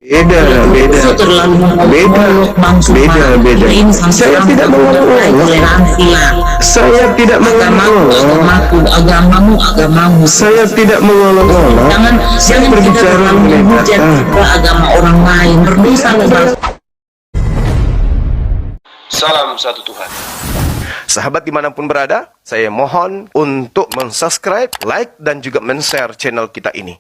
Beda, beda, terlalu beda, mengolok-olok Bang beda, Supra. beda. Ini sampai Saya sampai tidak mengenai mengolok-olok. toleransi lah. Saya tidak Agamaku, mengolok-olok. agamaku, agamamu, agamamu. Saya tidak mengolok-olok. Jangan Saya jangan kita berbicara terlalu mengenai menghujat data. juga agama orang lain. Berdosa loh Bang. Salam satu Tuhan. Sahabat dimanapun berada, saya mohon untuk mensubscribe, like, dan juga men-share channel kita ini.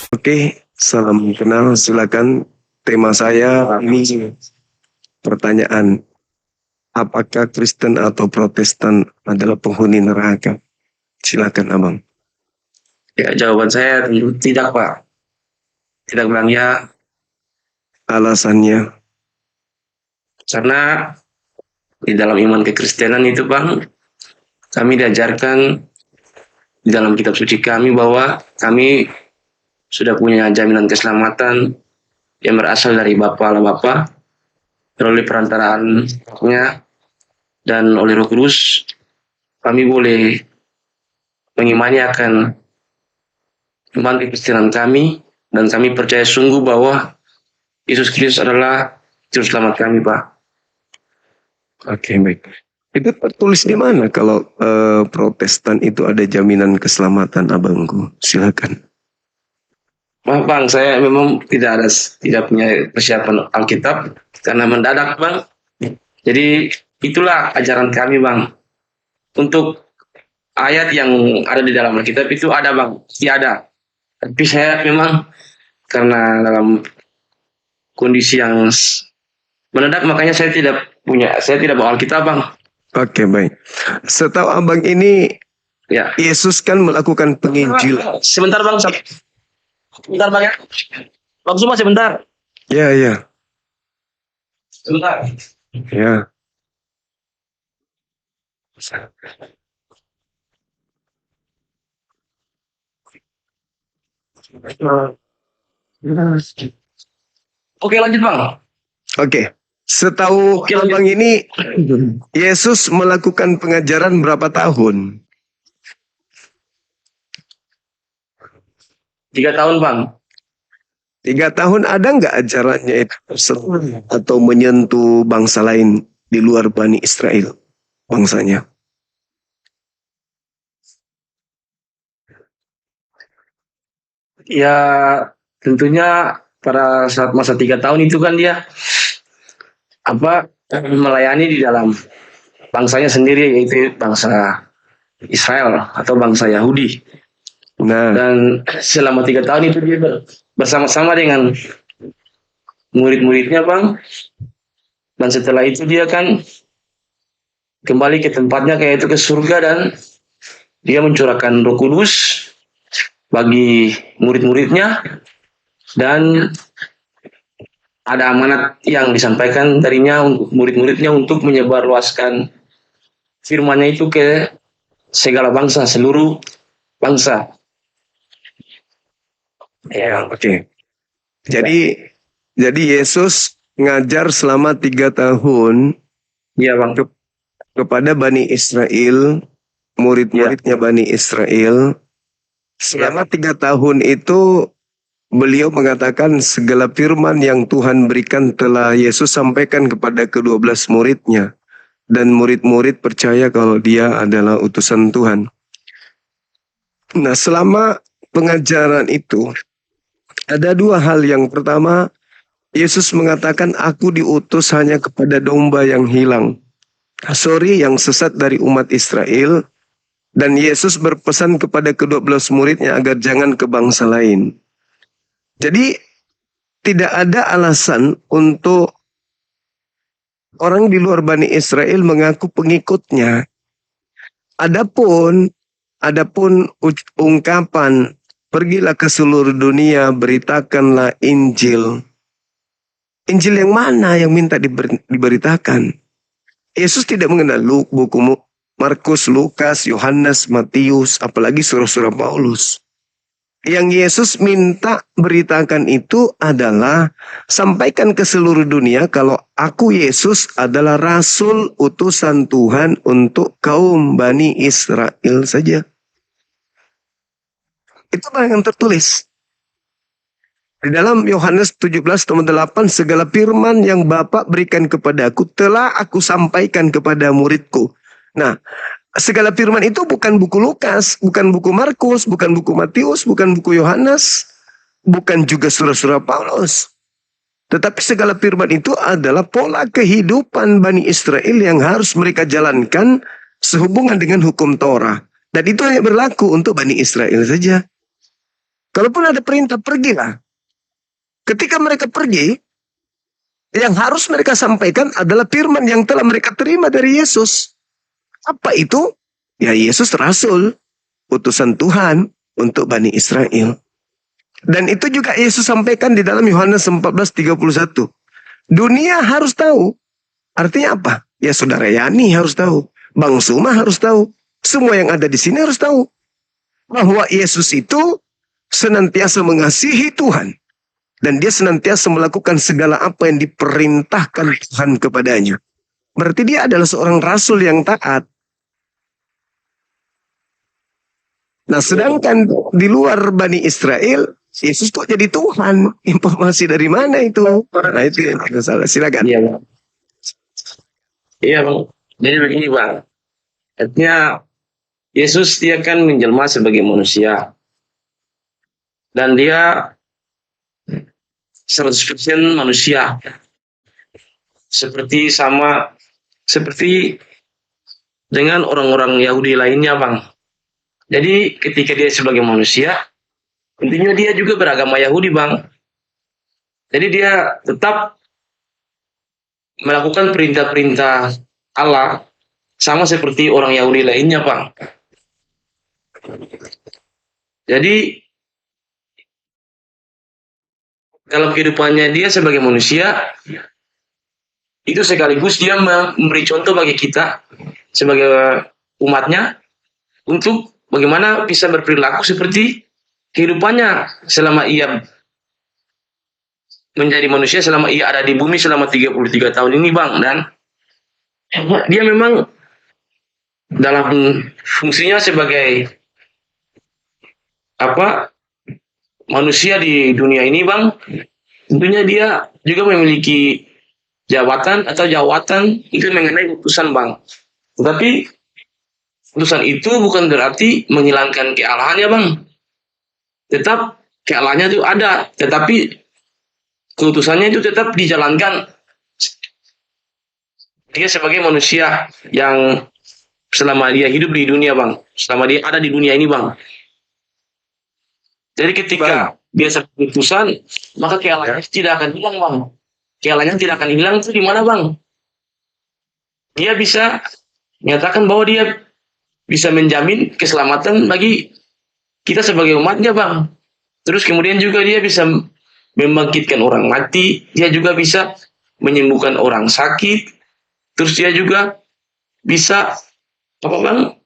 Oke, salam kenal. Silakan. Tema saya ini pertanyaan. Apakah Kristen atau Protestan adalah penghuni neraka? Silakan, Abang. Ya, jawaban saya tentu tidak, Pak. Tidak bilang ya, Alasannya, karena di dalam iman kekristenan itu, Bang, kami diajarkan di dalam kitab suci kami bahwa kami sudah punya jaminan keselamatan yang berasal dari Bapa Allah Bapa, melalui perantaraannya dan oleh Roh Kudus, kami boleh mengimani akan iman kekristenan kami, dan kami percaya sungguh bahwa Yesus Kristus adalah juru selamat kami, Pak. oke, baik. Itu tertulis di mana kalau Protestan itu ada jaminan keselamatan, Abangku? Silakan. Maaf Bang, saya memang tidak punya persiapan Alkitab karena mendadak Bang. Jadi itulah ajaran kami Bang. Untuk ayat yang ada di dalam Alkitab itu ada Bang, tiada. Tapi saya memang karena dalam kondisi yang mendadak makanya saya tidak bawa Alkitab Bang. Oke, baik. Setahu Abang ini, Ya. Yesus kan melakukan penginjilan. Sebentar Bang, sebentar Bang ya. Bang Suma sebentar. Ya, ya, Sebentar. ya. Oke lanjut Bang. Oke. Setahu Oke, lanjut. Abang ini, Yesus melakukan pengajaran berapa tahun? 3 tahun Bang. 3 tahun, ada nggak ajarannya itu atau menyentuh bangsa lain di luar Bani Israel, bangsanya? Ya tentunya pada saat masa 3 tahun itu kan dia melayani di dalam bangsanya sendiri, yaitu bangsa Israel atau bangsa Yahudi. Nah, Dan selama 3 tahun itu dia bersama-sama dengan murid-muridnya Bang. Dan setelah itu dia kan kembali ke tempatnya, kayak itu ke surga, dan dia mencurahkan Roh Kudus bagi murid-muridnya, dan ada amanat yang disampaikan darinya untuk murid-muridnya untuk menyebarluaskan firman-Nya itu ke segala bangsa, seluruh bangsa. ya, oke. Jadi Yesus ngajar selama 3 tahun Iya Bang. kepada Bani Israel, murid-muridnya Bani Israel. Selama 3 tahun itu beliau mengatakan segala firman yang Tuhan berikan telah Yesus sampaikan kepada ke-12 muridnya. Dan murid-murid percaya kalau dia adalah utusan Tuhan. Nah, selama pengajaran itu, ada 2 hal. Yang pertama, Yesus mengatakan, aku diutus hanya kepada domba yang hilang. Yang sesat dari umat Israel. Dan Yesus berpesan kepada ke-12 muridnya agar jangan ke bangsa lain. Jadi tidak ada alasan untuk orang di luar Bani Israel mengaku pengikutnya. Adapun ungkapan pergilah ke seluruh dunia, beritakanlah Injil. Injil yang mana yang minta diberitakan? Yesus tidak mengenal buku Markus, Lukas, Yohanes, Matius, apalagi surah-surah Paulus. Yang Yesus minta beritakan itu adalah sampaikan ke seluruh dunia kalau aku Yesus adalah rasul utusan Tuhan untuk kaum Bani Israel saja. Itu yang tertulis. Di dalam Yohanes 17:8, segala firman yang Bapa berikan kepadaku telah aku sampaikan kepada muridku. Nah, segala firman itu bukan buku Lukas, bukan buku Markus, bukan buku Matius, bukan buku Yohanes, bukan juga surah-surah Paulus. Tetapi segala firman itu adalah pola kehidupan Bani Israel yang harus mereka jalankan sehubungan dengan hukum Torah. Dan itu hanya berlaku untuk Bani Israel saja. Kalaupun ada perintah, pergilah. Ketika mereka pergi, yang harus mereka sampaikan adalah firman yang telah mereka terima dari Yesus. Apa itu? Ya, Yesus Rasul, utusan Tuhan untuk Bani Israel. Dan itu juga Yesus sampaikan di dalam Yohanes 14:31. Dunia harus tahu. Artinya apa? Ya, Saudara Yani harus tahu. Bang Suma harus tahu. Semua yang ada di sini harus tahu. Bahwa Yesus itu senantiasa mengasihi Tuhan. Dan dia senantiasa melakukan segala apa yang diperintahkan Tuhan kepadanya. Berarti dia adalah seorang rasul yang taat. Nah, sedangkan di luar Bani Israel, Yesus kok jadi Tuhan? Informasi dari mana itu? Nah, itu yang tidak salah. Silakan. Iya, Bang. Iya, Bang. Jadi begini, Bang. Artinya Yesus dia kan menjelma sebagai manusia. Dan dia 100% manusia. Seperti dengan orang-orang Yahudi lainnya, Bang. Jadi ketika dia sebagai manusia, intinya dia juga beragama Yahudi, Bang. Jadi dia tetap melakukan perintah-perintah Allah sama seperti orang Yahudi lainnya, Bang. Jadi dalam kehidupannya dia sebagai manusia, itu sekaligus dia memberi contoh bagi kita sebagai umatnya untuk bagaimana bisa berperilaku seperti kehidupannya selama ia menjadi manusia, selama ia ada di bumi selama 33 tahun ini, Bang. Dan dia memang dalam fungsinya sebagai manusia di dunia ini, Bang, tentunya dia juga memiliki jabatan itu mengenai utusan, Bang. Tetapi utusan itu bukan berarti menghilangkan kealahannya, Bang. Tetap kealahannya itu ada, tetapi keutusannya itu tetap dijalankan. Dia sebagai manusia yang selama dia hidup di dunia, Bang, selama dia ada di dunia ini, Bang. Jadi ketika dia sebagai utusan, maka kealahannya tidak akan hilang, Bang. Kealahannya tidak akan hilang itu di mana, Bang? Dia bisa menyatakan bahwa dia bisa menjamin keselamatan bagi kita sebagai umatnya, Bang. Terus kemudian juga dia bisa membangkitkan orang mati, dia juga bisa menyembuhkan orang sakit. Terus dia juga bisa Bang?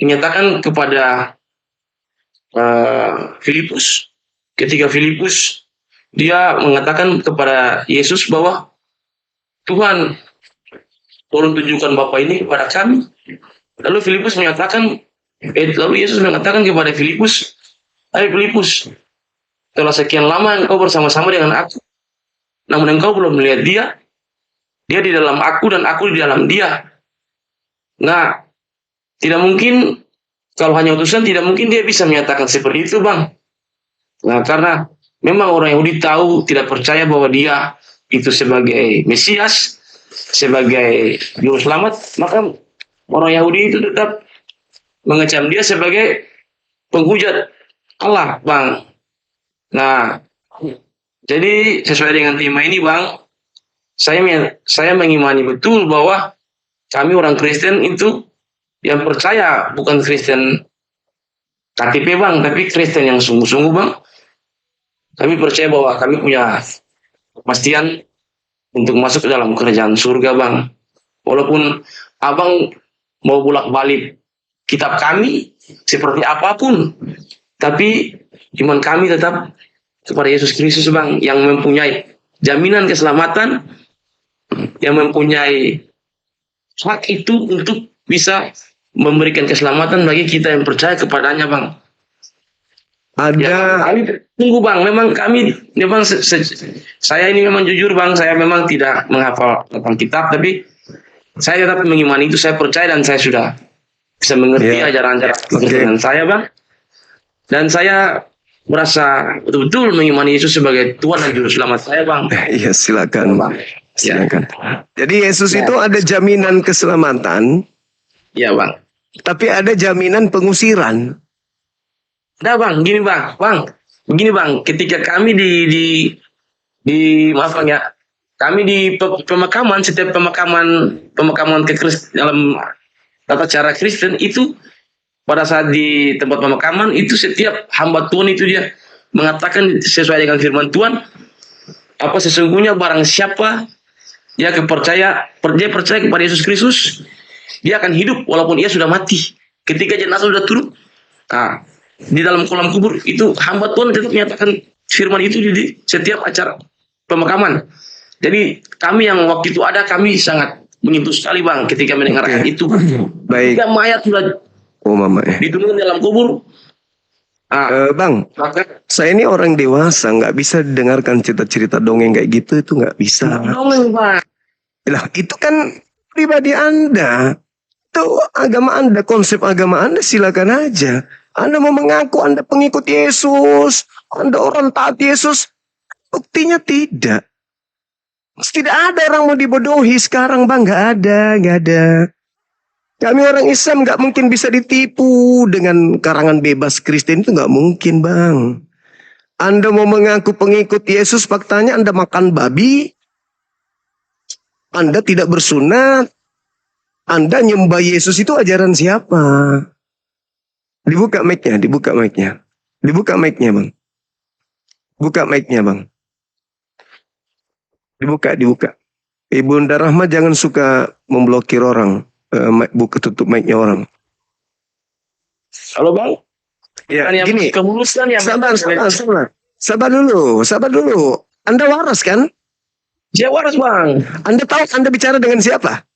Menyatakan kepada Filipus, ketika Filipus dia mengatakan kepada Yesus bahwa Tuhan, tolong tunjukkan Bapa ini kepada kami. Lalu Yesus mengatakan kepada Filipus, hai Filipus, telah sekian lama engkau bersama-sama dengan aku, namun engkau belum melihat dia di dalam aku dan aku di dalam dia. Nah, tidak mungkin, kalau hanya utusan, tidak mungkin dia bisa menyatakan seperti itu, Bang. Nah, karena memang orang Yahudi tahu, tidak percaya bahwa dia itu sebagai Mesias, sebagai juru selamat, maka orang Yahudi itu tetap mengecam dia sebagai penghujat Allah, Bang. Nah, jadi sesuai dengan tema ini, Bang, saya mengimani betul bahwa kami orang Kristen itu yang percaya, bukan Kristen KTP, Bang, tapi Kristen yang sungguh-sungguh, Bang. Kami percaya bahwa kami punya kepastian untuk masuk ke dalam kerajaan surga, Bang. Walaupun Abang mau bolak-balik kitab kami seperti apapun, tapi iman kami tetap kepada Yesus Kristus, Bang, yang mempunyai jaminan keselamatan, yang mempunyai hak itu untuk bisa memberikan keselamatan bagi kita yang percaya kepadanya, Bang. Ada kami tunggu bang. Memang saya ini memang jujur bang. Saya memang tidak menghafal Alkitab, tapi saya tetap mengimani itu. Saya percaya dan saya sudah bisa mengerti Ya. ajaran-ajaran Oke. dengan saya bang. Dan saya merasa betul-betul mengimani Yesus sebagai Tuhan dan Juru Selamat saya bang. Iya, silakan. Bang. Silakan. Jadi Yesus itu ada jaminan keselamatan, Ya bang. tapi ada jaminan pengusiran. Nah bang, gini bang, begini bang. Ketika kami di maaf bang ya, kami di pemakaman, setiap pemakaman dalam tata cara Kristen itu, pada saat di tempat pemakaman itu setiap hamba Tuhan itu dia mengatakan sesuai dengan firman Tuhan, apa sesungguhnya barang siapa dia percaya kepada Yesus Kristus, dia akan hidup walaupun ia sudah mati. Ketika jenazah sudah turun, nah, di dalam kolam kubur itu hamba Tuhan tetap menyatakan firman itu di setiap acara pemakaman. Jadi kami yang waktu itu ada, kami sangat menyentuh sekali bang ketika mendengar ayat itu. Baik. Ketika mayat sudah Oh mama. diturunkan dalam kubur. Bang, Maka saya ini orang dewasa, nggak bisa dengarkan cerita-cerita dongeng kayak gitu, itu nggak bisa. dongeng bang. Lah, itu kan pribadi Anda. Itu agama Anda, konsep agama Anda, silakan aja. Anda mau mengaku Anda pengikut Yesus, Anda orang taat Yesus, buktinya tidak. Tidak ada orang mau dibodohi sekarang bang, nggak ada. Kami orang Islam nggak mungkin bisa ditipu dengan karangan bebas Kristen, itu nggak mungkin bang. Anda mau mengaku pengikut Yesus, faktanya Anda makan babi, Anda tidak bersunat, Anda nyembah Yesus, itu ajaran siapa? Dibuka mic-nya. Dibuka mic-nya bang. Buka mic-nya bang. Dibuka. Ibunda Rahma jangan suka memblokir orang. Buka tutup mic-nya orang. Halo bang. Ya, Kan yang gini. kemulusan yang Sabar dulu. Anda waras kan? Saya waras bang. Anda tahu Anda bicara dengan siapa?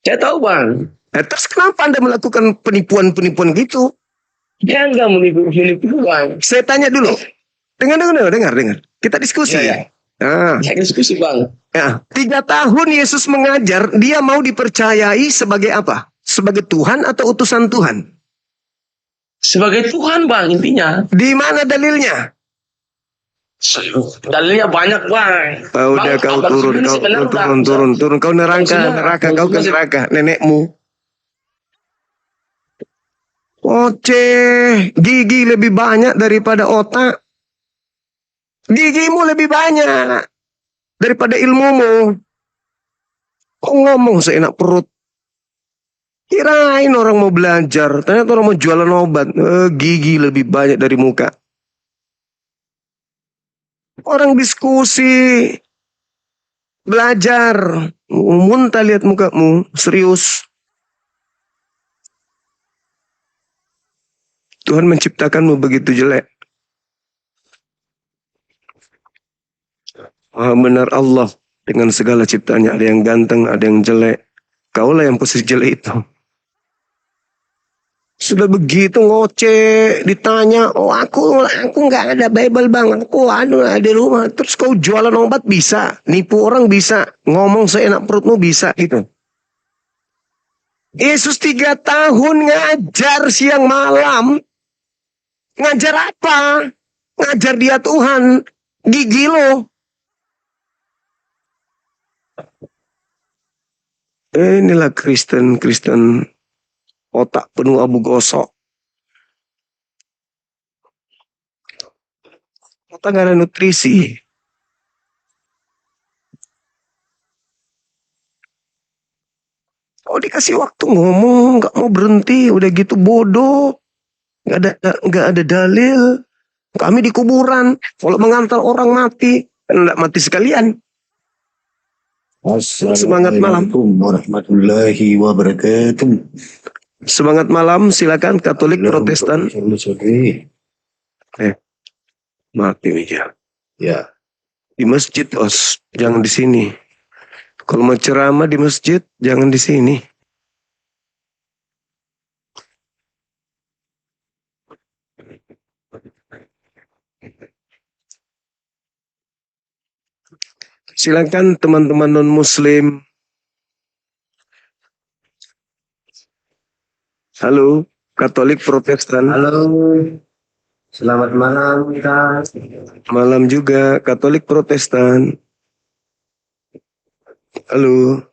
Saya tahu bang. Terus kenapa Anda melakukan penipuan gitu? Dia enggak menipu bang. Saya tanya dulu. Dengar. Kita diskusi. Ya. Nah, Saya diskusi bang. ya, 3 tahun Yesus mengajar, dia mau dipercayai sebagai apa? Sebagai Tuhan atau utusan Tuhan? Sebagai Tuhan bang intinya. Di mana dalilnya? Dalilnya banyak bang. Udah Bang, kau abang turun, sebenarnya sebenarnya turun. Kau neraka, kau ke neraka, nenekmu. Oceh, gigi lebih banyak daripada otak. Gigimu lebih banyak daripada ilmumu. Kok ngomong seenak perut? Kirain orang mau belajar, ternyata orang mau jualan obat. Gigi lebih banyak dari muka. Orang diskusi, belajar, muntah lihat mukamu, serius. Tuhan menciptakanmu begitu jelek. Benar Allah dengan segala ciptaannya, ada yang ganteng, ada yang jelek. Kaulah yang posisi jelek itu. Sudah begitu ngoceh, ditanya, aku nggak ada Bible bang, aku ada di rumah. Terus kau jualan obat bisa, nipu orang bisa, ngomong seenak perutmu bisa gitu. Yesus 3 tahun ngajar siang malam. Ngajar apa? Ngajar dia Tuhan. Gigi lo. Inilah Kristen otak penuh abu gosok. Otak gak ada nutrisi. Oh dikasih waktu ngomong, gak mau berhenti, udah gitu bodoh. Gak ada dalil. Kami di kuburan, kalau mengantar orang mati, kan gak mati sekalian. Semangat malam. Assalamualaikum warahmatullahi wabarakatuh. Semangat malam, silakan Katolik, Protestan. Mati meja. Ya, Di masjid, Os. Jangan di sini. Kalau mau ceramah di masjid, jangan di sini. Silakan teman-teman non-muslim. Halo, Katolik Protestan. Halo, selamat malam Kak. Malam juga, Katolik Protestan. Halo.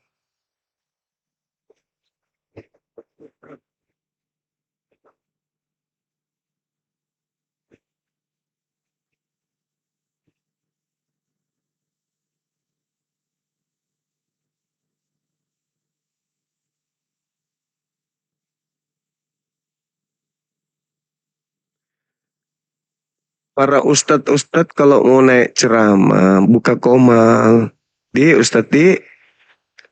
Para ustadz-ustadz kalau mau naik ceramah, buka komal. Ustadz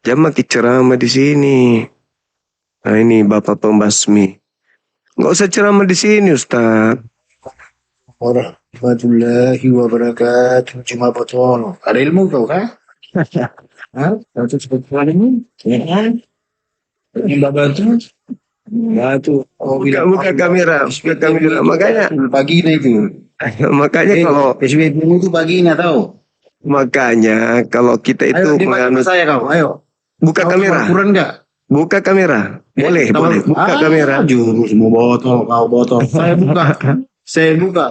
jangan makin ceramah di sini. Nah ini Bapak Pembasmi. Nggak usah ceramah di sini Ustadz. Warahmatullahi wabarakatuh. Cuma botol. Ada ilmu kau kah? Hah? Kau tuh seperti ilmu? Ya kan? Yang bantu? Batu. Oh, Buka kamera, buka kamera. Makanya pagi itu. makanya kalau SWB itu paginya tahu. makanya kalau kita itu Ayo dibantu menganut saya kau. Ayo. buka Kau kamera, kurang enggak? buka kamera, boleh, boleh, buka kamera. Jurus mau botol, kau botol. Saya buka. Saya buka.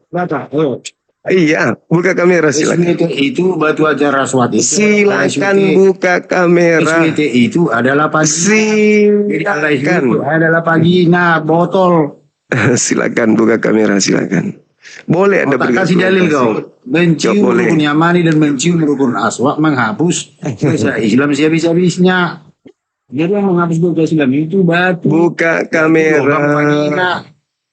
Baca. Ayo. Iya, buka kamera silakan. SWT itu batu ajar raswat itu. Silakan buka kamera. SWT itu adalah pagi. Silakan. Itu adalah pagi. Nah, botol. Silakan buka kamera, silakan. Boleh Anda Tak berikan kasih dalil kau. Mencium boleh. rukun yamani dan mencium rukun aswak menghapus bahasa Islam sehabis-habisnya. Jadi yang menghapus bahasa Islam itu batu. Buka Orang kamera. Madinah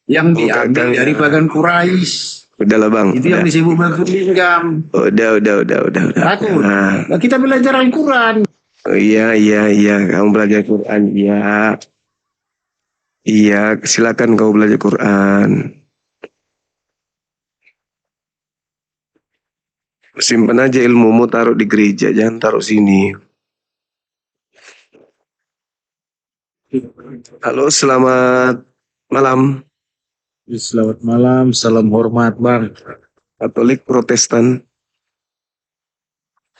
yang Buka diambil kamera. dari bagan Quraisy. Udahlah bang. Itu yang disebut batu lingam. Udah. Takut. Nah, Nah, kita belajar Al-Quran. oh, iya. Kamu belajar Quran, iya. Iya, silakan kau belajar Quran. Simpan aja ilmumu, taruh di gereja, jangan taruh sini. Halo, selamat malam. Selamat malam, salam hormat Bang. Katolik Protestan.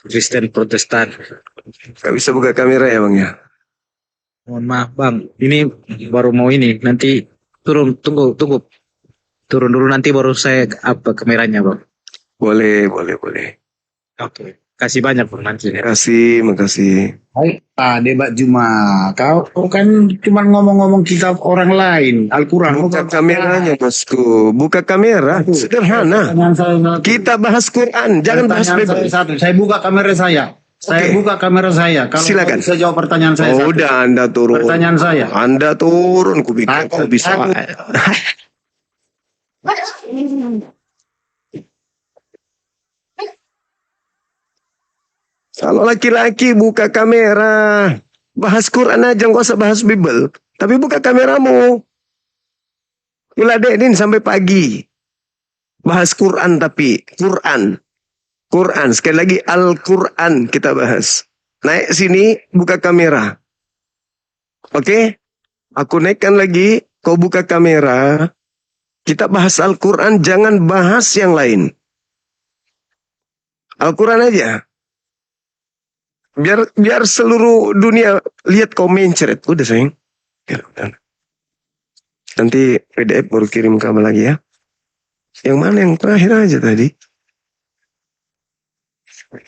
Kristen Protestan. Gak bisa buka kamera ya bang ya? Mohon maaf Bang, ini baru mau ini, nanti tunggu. Turun dulu nanti baru saya apa kameranya Bang. Boleh. Oke. Kasih banyak Bang nanti. Makasih. Hai, debat Juma. Kau kan cuma ngomong-ngomong kitab orang lain, Al-Quran. Buka kameranya bosku, buka kamera, sederhana. Pertanyaan saya, Kita bahas Quran, jangan bahas pertanyaan saya bebas. satu. Saya buka kamera saya. Saya Oke. buka kamera saya. Kalau Silakan. kau bisa jawab pertanyaan saya Oh, satu. udah Anda turun. Pertanyaan saya. Anda turun, kupikir kau bisa. Takut. Kalau laki-laki buka kamera, bahas Quran aja, nggak usah bahas Bible. Tapi buka kameramu. Iladenin sampai pagi. Bahas Quran tapi Quran sekali lagi Al-Quran kita bahas. Naik sini buka kamera. Oke? Aku naikkan lagi, kau buka kamera. Kita bahas Al-Quran, jangan bahas yang lain. Al-Quran aja. Biar seluruh dunia lihat kau mencret. Udah sayang. Ya, udah. Nanti PDF baru kirim kamu lagi ya. Yang mana yang terakhir aja tadi?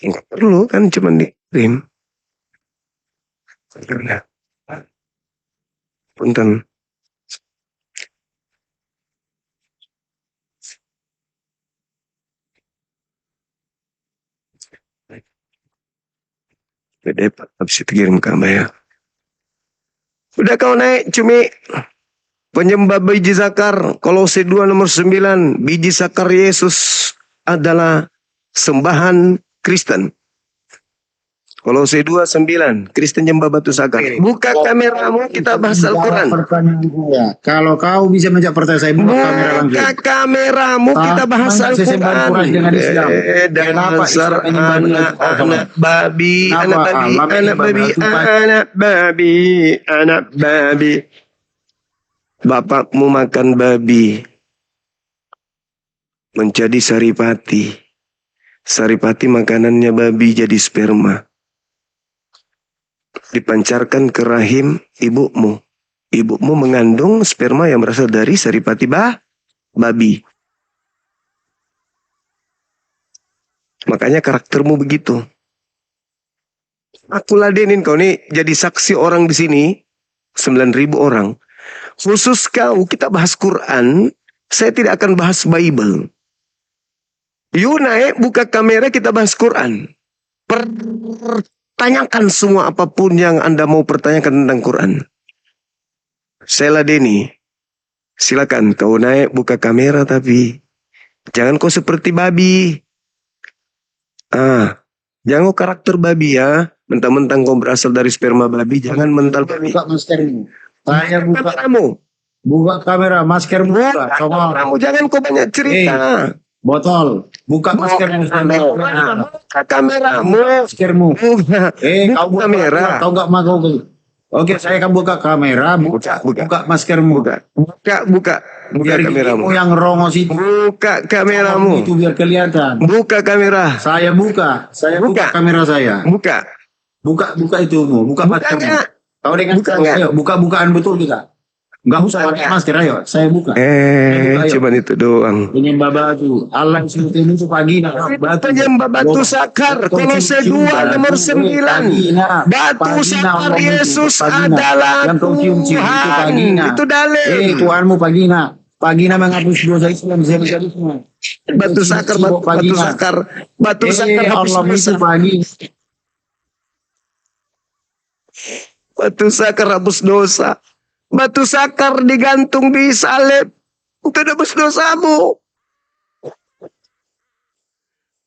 Enggak perlu kan, cuma dikirim. Udah. Punten. PDF habis itu kirim kamu ya. Udah kau naik cumi. Penyembah biji zakar. Kolose 2 nomor 9. Biji zakar Yesus adalah sembahan Kristen. Kolose 2:9. Kristen nyembah batu zakar. Buka kameramu, kita bahas Al-Quran. Pertanyaan saya. Kalau kau bisa menjawab pertanyaan saya, buka kamera langsung. Buka kameramu, kita bahas Saya sembah Al-Quran. Quran dengan Islam. Dasar Islam menyembah anak babi, Kenapa anak babi, Allah anak menyembah babi, batu pakai? anak babi. Bapakmu makan babi. Menjadi saripati. Saripati makanannya babi jadi sperma. Dipancarkan ke rahim ibumu. Ibumu mengandung sperma yang berasal dari saripati babi. Makanya karaktermu begitu. Aku ladenin kau nih jadi saksi orang di sini. 9.000 orang. Khusus kau, kita bahas Quran. Saya tidak akan bahas Bible. Yuk naik, buka kamera, kita bahas Quran. Pertanyakan semua apapun yang Anda mau pertanyakan tentang Quran. Saya ladeni. Silakan kau naik, buka kamera, tapi jangan kau seperti babi. Jangan kau karakter babi ya. Mentang-mentang kau berasal dari sperma babi, jangan mental babi. Buka maskermu. Saya buka. Kameramu. Buka kamera, maskermu buka. Coba. Kamu jangan kau banyak cerita. Botol. Buka maskermu. Buka kameramu. Maskermu. Buka Kau buka kamera. Kau nggak mau. Oke, saya akan buka kamera. Buka maskermu. Buka Biar kameramu. gigimu yang rongos itu. Buka kameramu. Itu biar kelihatan. Buka kamera. Saya buka. Saya buka kamera saya. Buka. Buka itumu. Buka maskermu. Bukanya. Kau dengan Buka nggak? ayo bukaan betul kita. Enggak usah pakai masker, ayo. Saya buka. Ayo. Cuman itu doang. Penyembah batu. Allah yang sebut itu pagi batu. Penyembah batu sakar. Kolose 2 nomor 9. Batu sakar Yesus adalah yang kau cium itu Tuhan. pagina. Itu dalil. Tuhanmu pagina. Pagina menghapus dosa Islam semua. Batu sakar, batu sakar. Batu sakar hapus Allah dosa. itu pagi. Batu sakar hapus dosa. Batu sakar digantung di salib. Itu hapus dosamu.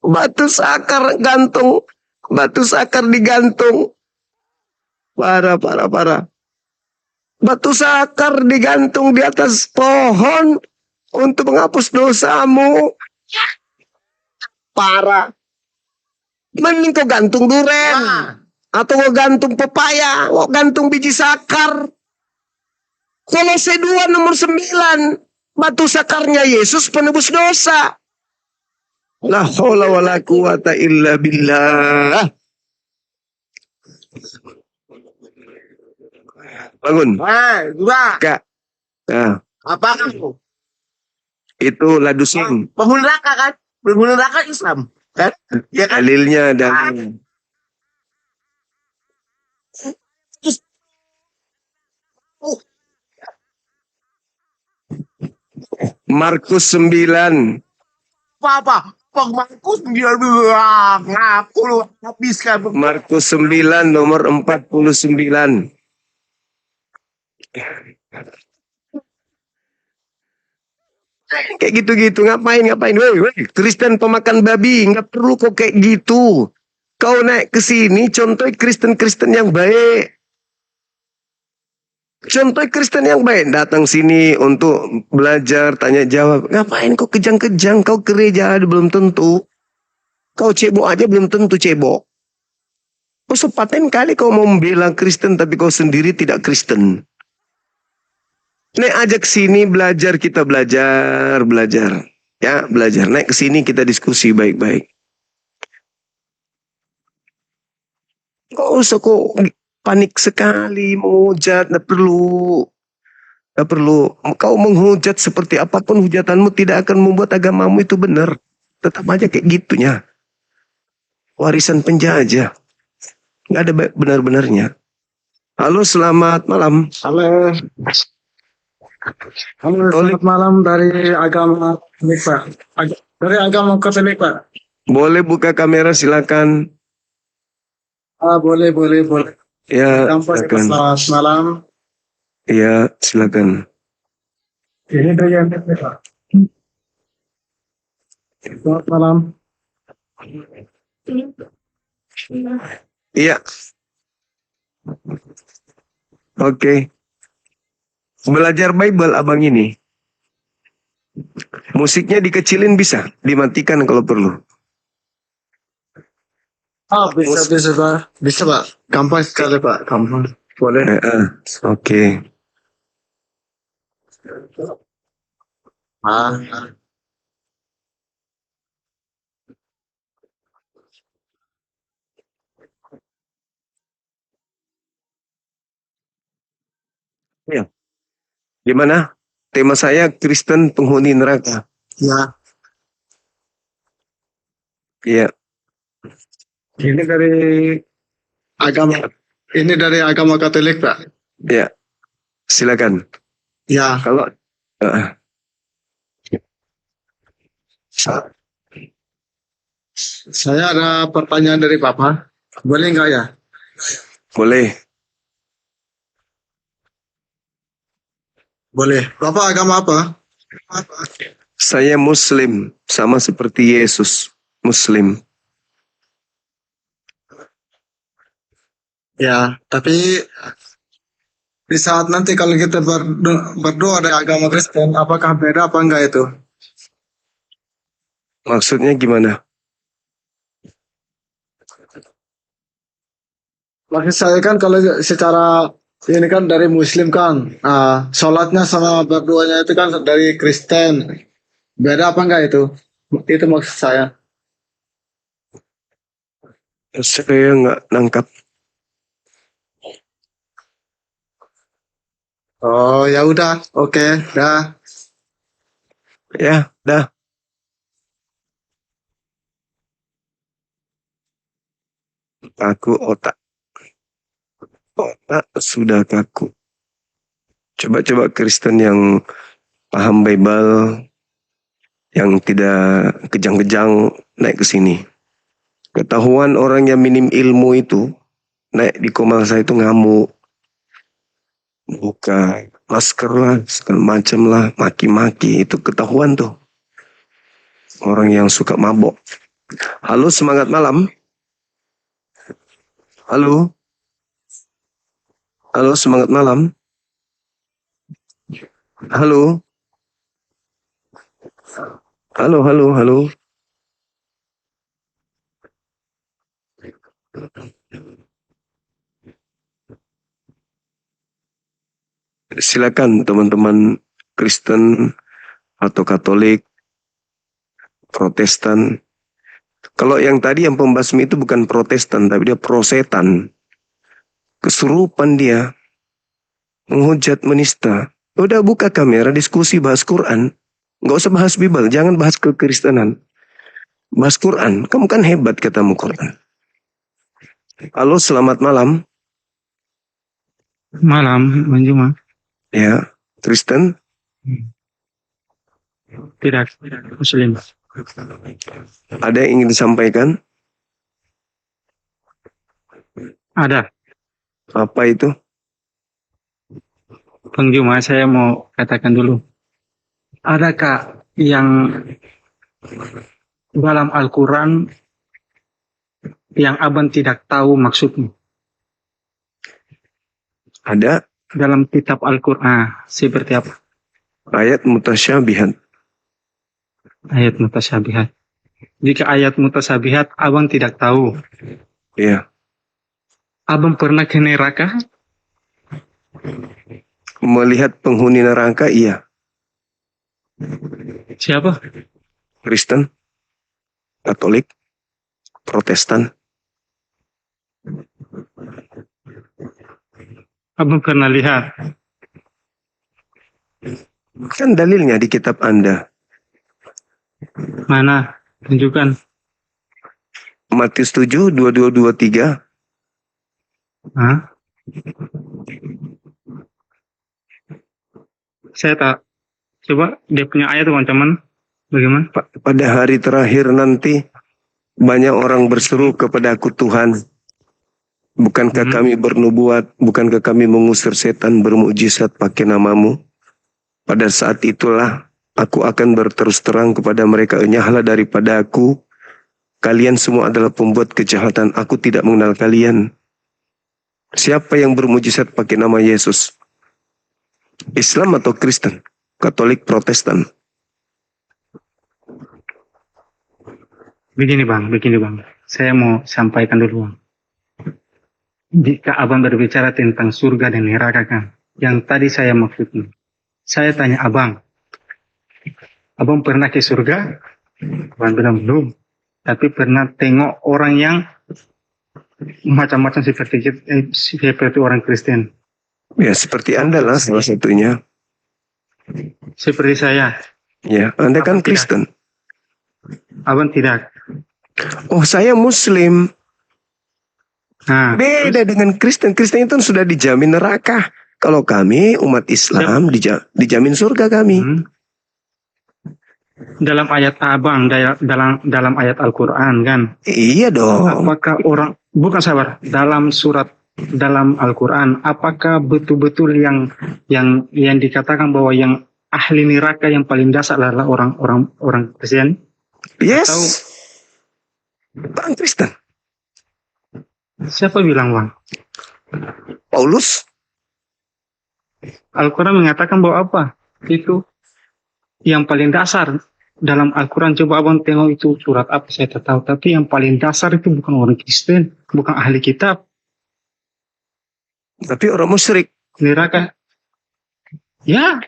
Batu sakar gantung. Batu sakar digantung. Parah. Batu sakar digantung di atas pohon untuk menghapus dosamu. Parah. Mending kau gantung duren. Atau kau gantung pepaya. Kau gantung biji sakar. Kolose 2 nomor 9. Batu sakarnya Yesus penebus dosa. La haula wala quwata illa billah. Bangun. Kak. Nah, Apa kamu? itu ladusin. Penghuni neraka kan? Penghuni neraka Islam. Kan? Ya kan? Dalilnya dan Markus 9. Apa? Pengmangkus bilang ngaku lu habiskan. Markus 9 nomor 49. Kayak gitu-gitu ngapain? Woi, Kristen pemakan babi, nggak perlu kok kayak gitu. Kau naik ke sini contoh Kristen-Kristen yang baik. Contoh Kristen yang baik datang sini untuk belajar, tanya jawab. Ngapain kau kejang-kejang? Kau gereja belum tentu. Kau cebok aja belum tentu cebok. Kau sepaten kali kau mau membela Kristen tapi kau sendiri tidak Kristen. Nek ajak sini belajar, kita belajar. Ya, belajar. Naik ke sini kita diskusi baik-baik. Kok usah kok panik sekali menghujat, nggak perlu. Kau menghujat seperti apapun hujatanmu tidak akan membuat agamamu itu benar. Tetap aja kayak gitunya. Warisan penjajah. Nggak ada benar-benarnya. Halo, selamat malam. Halo, selamat malam dari agama Katolik, Pak. Dari agama Katolik, Pak. Boleh buka kamera silakan. Boleh. Ya, Silakan. Selamat malam. Ya, silakan. Ini dari yang Pak. Selamat malam. Iya. Oke. Belajar Bible abang ini. Musiknya dikecilin bisa, dimatikan kalau perlu. Bisa, Pak. Bisa, Pak. Gampang sekali, Pak. Gampang. Boleh. Oke. Gimana? Tema saya Kristen penghuni neraka. Ya, Iya. ini dari agama Katolik, Pak. Ya, silakan. Ya, Kalau saya ada pertanyaan dari Bapak. Boleh nggak ya? boleh. Boleh. Bapak agama apa? Saya Muslim, sama seperti Yesus, Muslim. Ya, tapi di saat nanti kalau kita berdoa dari agama Kristen, apakah beda apa enggak itu? Maksudnya gimana? Maksud saya kan kalau secara ini kan dari Muslim kan, sholatnya sama berdoanya itu kan dari Kristen. Beda apa enggak itu? Itu maksud saya. Saya nggak nangkap. Oh ya udah, oke, dah. Ya, dah. Kaku otak. Otak sudah kaku. Coba-coba Kristen yang paham Bible, yang tidak kejang-kejang naik ke sini. Ketahuan orang yang minim ilmu itu naik di komal saya itu ngamuk, buka masker lah, segala macam lah, maki-maki, itu ketahuan tuh. Orang yang suka mabok. Halo, semangat malam. Halo. Halo, semangat malam. Halo. Halo, halo, halo. Silakan teman-teman Kristen atau Katolik, Protestan. Kalau yang tadi yang pembasmi itu bukan Protestan, tapi dia prosetan. Kesurupan dia. Menghujat, menista. Udah buka kamera, diskusi, bahas Quran. Nggak usah bahas Bible, jangan bahas kekristenan. Bahas Quran, kamu kan hebat katamu Quran. Halo, selamat malam. Malam, Manjuma. Ya, Kristen. Tidak, Muslim. Ada yang ingin disampaikan? Ada. Apa itu? Pengjuma, saya mau katakan dulu. Adakah yang dalam Al-Quran yang abang tidak tahu maksudnya? Ada Dalam kitab Al-Quran, seperti apa? ayat mutasyabihat. Ayat mutasyabihat. Jika ayat mutasyabihat abang tidak tahu, Ya, abang pernah ke neraka? melihat penghuni neraka, iya. Siapa? Kristen, Katolik, Protestan. Abang pernah lihat? Kan dalilnya di kitab Anda. Mana? Tunjukkan. Matius 7, 22, 23. Hah? Saya tak. Coba dia punya ayat macam mana? Bagaimana? Pada hari terakhir nanti banyak orang berseru kepada aku Tuhan. Bukankah kami bernubuat, bukankah kami mengusir setan bermukjizat pakai namamu? Pada saat itulah aku akan berterus terang kepada mereka, enyahlah daripada aku. Kalian semua adalah pembuat kejahatan, aku tidak mengenal kalian. Siapa yang bermukjizat pakai nama Yesus? Islam atau Kristen? Katolik, Protestan? Begini bang. Saya mau sampaikan dulu bang. Jika abang berbicara tentang surga dan neraka kan, yang tadi saya maksudnya, saya tanya abang pernah ke surga? Abang bilang belum, tapi pernah tengok orang yang macam-macam seperti orang Kristen. Ya seperti Anda lah salah satunya. seperti saya. Ya, Anda kan Abang tidak. Kristen. Abang tidak. Oh, saya Muslim. Nah, Beda dengan Kristen. Kristen itu sudah dijamin neraka. Kalau kami umat Islam dijamin surga kami. dalam ayat abang, dalam ayat Al-Quran kan, Iya dong. apakah orang, bukan sabar, dalam Al-Quran, apakah betul-betul yang dikatakan bahwa yang ahli neraka yang paling dasar adalah orang Kristen? Yes. Atau Orang Kristen. siapa bilang, Bang? Paulus. Al-Quran mengatakan bahwa apa? Itu yang paling dasar dalam Al-Quran. Coba abang tengok itu surat apa, saya tak tahu. Tapi yang paling dasar itu bukan orang Kristen, bukan ahli kitab. Tapi orang musyrik. Neraka. Ya,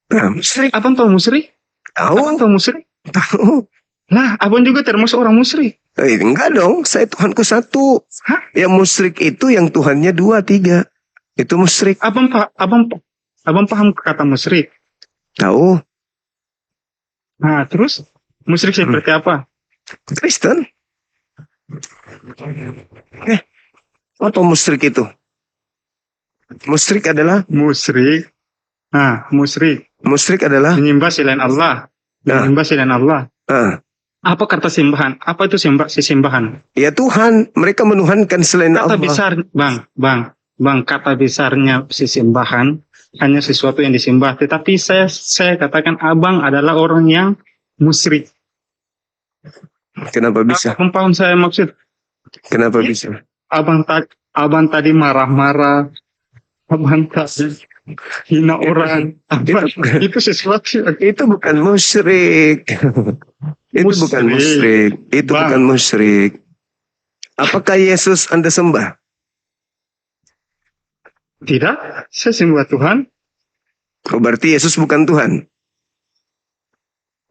Nah, musyrik. abang tahu musyrik? Abang Tahu. tahu musyrik? Tahu. Lah, abang juga termasuk orang musyrik. Enggak dong. Saya Tuhanku satu. Hah? Yang musyrik itu yang Tuhannya 2, 3. Itu musyrik. Abang paham kata musyrik? Tahu. Nah, terus musyrik seperti apa? Kristen. Apa musyrik itu? Musyrik adalah Musyrik. Nah, musyrik musyrik adalah menyembah selain Allah. Nah. Menyembah selain Allah. ah, Apa kata sembahan? Apa itu sesembahan? ya Tuhan. Mereka menuhankan selain Kata Allah. besar, bang, kata besarnya sesembahan hanya sesuatu yang disembah. Tetapi saya katakan abang adalah orang yang musyrik. Kenapa bisa? Abang paham saya maksud? Kenapa bisa? Abang tadi marah-marah. Abang tadi hina orang. Itu sesuatu. Itu bukan musyrik. Itu bukan musyrik. Itu Bang. bukan musyrik. Apakah Yesus Anda sembah? Tidak, saya sembah Tuhan. Oh, berarti Yesus bukan Tuhan.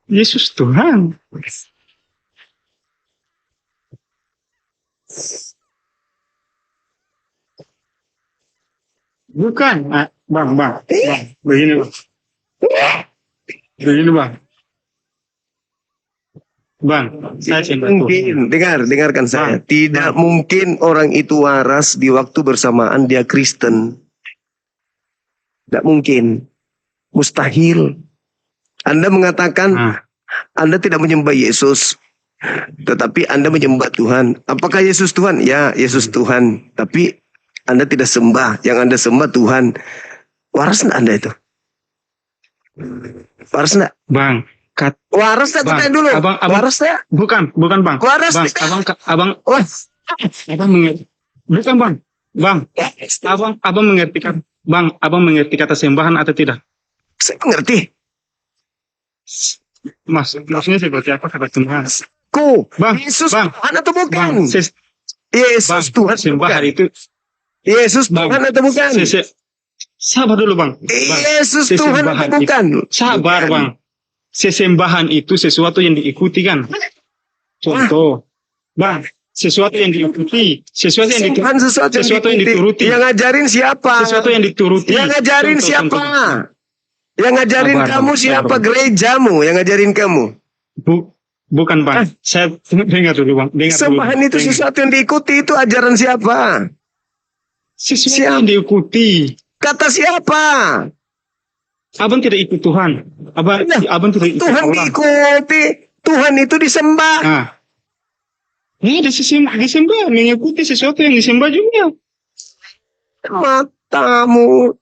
Yesus Tuhan. Bukan, bang, begini bang. Begini bang. Bang, saya sembah Tuhan. Mungkin, dengarkan saya. Bang. Tidak mungkin orang itu waras di waktu bersamaan dia Kristen. Tidak mungkin. Mustahil. Anda mengatakan Anda tidak menyembah Yesus. Tetapi Anda menyembah Tuhan. Apakah Yesus Tuhan? Ya, Yesus Tuhan. Tapi Anda tidak sembah. Yang Anda sembah Tuhan. Waras enggak Anda itu? Waras enggak? Bang, Waras enggak? Bang, Tanya dulu. abang- Waras enggak? bukan bang. Waras Bang, enggak? abang mengerti. Bukan bang, abang mengerti kan? Bang, abang mengerti kata sembahan atau tidak? Saya mengerti. Maksudnya seperti apa kata sembahan? Bang, Yesus bang, Tuhan atau bukan? Bang, Yesus Tuhan atau sembahan bukan? itu. Yesus Bang, Tuhan atau bukan? sabar dulu bang. Yesus Tuhan atau sesembahan bukan? Sabar Bukan. bang. Sesembahan itu sesuatu yang diikuti kan? Contoh, bang, sesuatu yang diikuti, sesuatu yang Tuhan sesuatu yang dituruti. Yang ngajarin siapa? Sesuatu yang dituruti. Yang ngajarin Contoh, siapa? contoh. Yang ngajarin Sabar, kamu Bang, siapa? sabar. Gerejamu yang ngajarin kamu. Bukan bang. Saya dengar dulu bang. Sembahan itu sesuatu yang diikuti, itu ajaran siapa? Sesuatu yang diikuti. Kata siapa? Abang tidak ikut Tuhan. Abang tidak ikut Tuhan Allah. diikuti. Tuhan itu disembah. Nah, ini disembah, mengikuti sesuatu yang disembah juga. Matamu.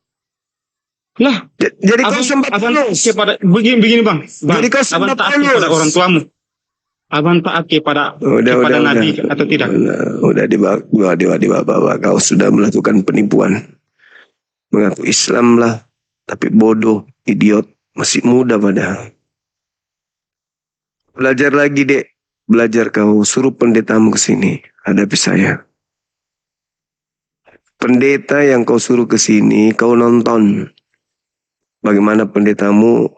Lah, Jadi kau sembah abang Paulus. kepada begini bang. Jadi kau sembah abang taat Paulus. kepada orang tuamu. Abang taat kepada Nabi atau tidak? Udah dibawa. Kau sudah melakukan penipuan. Mengaku Islam lah. Tapi bodoh, idiot. Masih muda padahal. Belajar lagi, Dek. Belajar kau. Suruh pendetamu ke sini. Hadapi saya. Pendeta yang kau suruh ke sini, kau nonton. Bagaimana pendetamu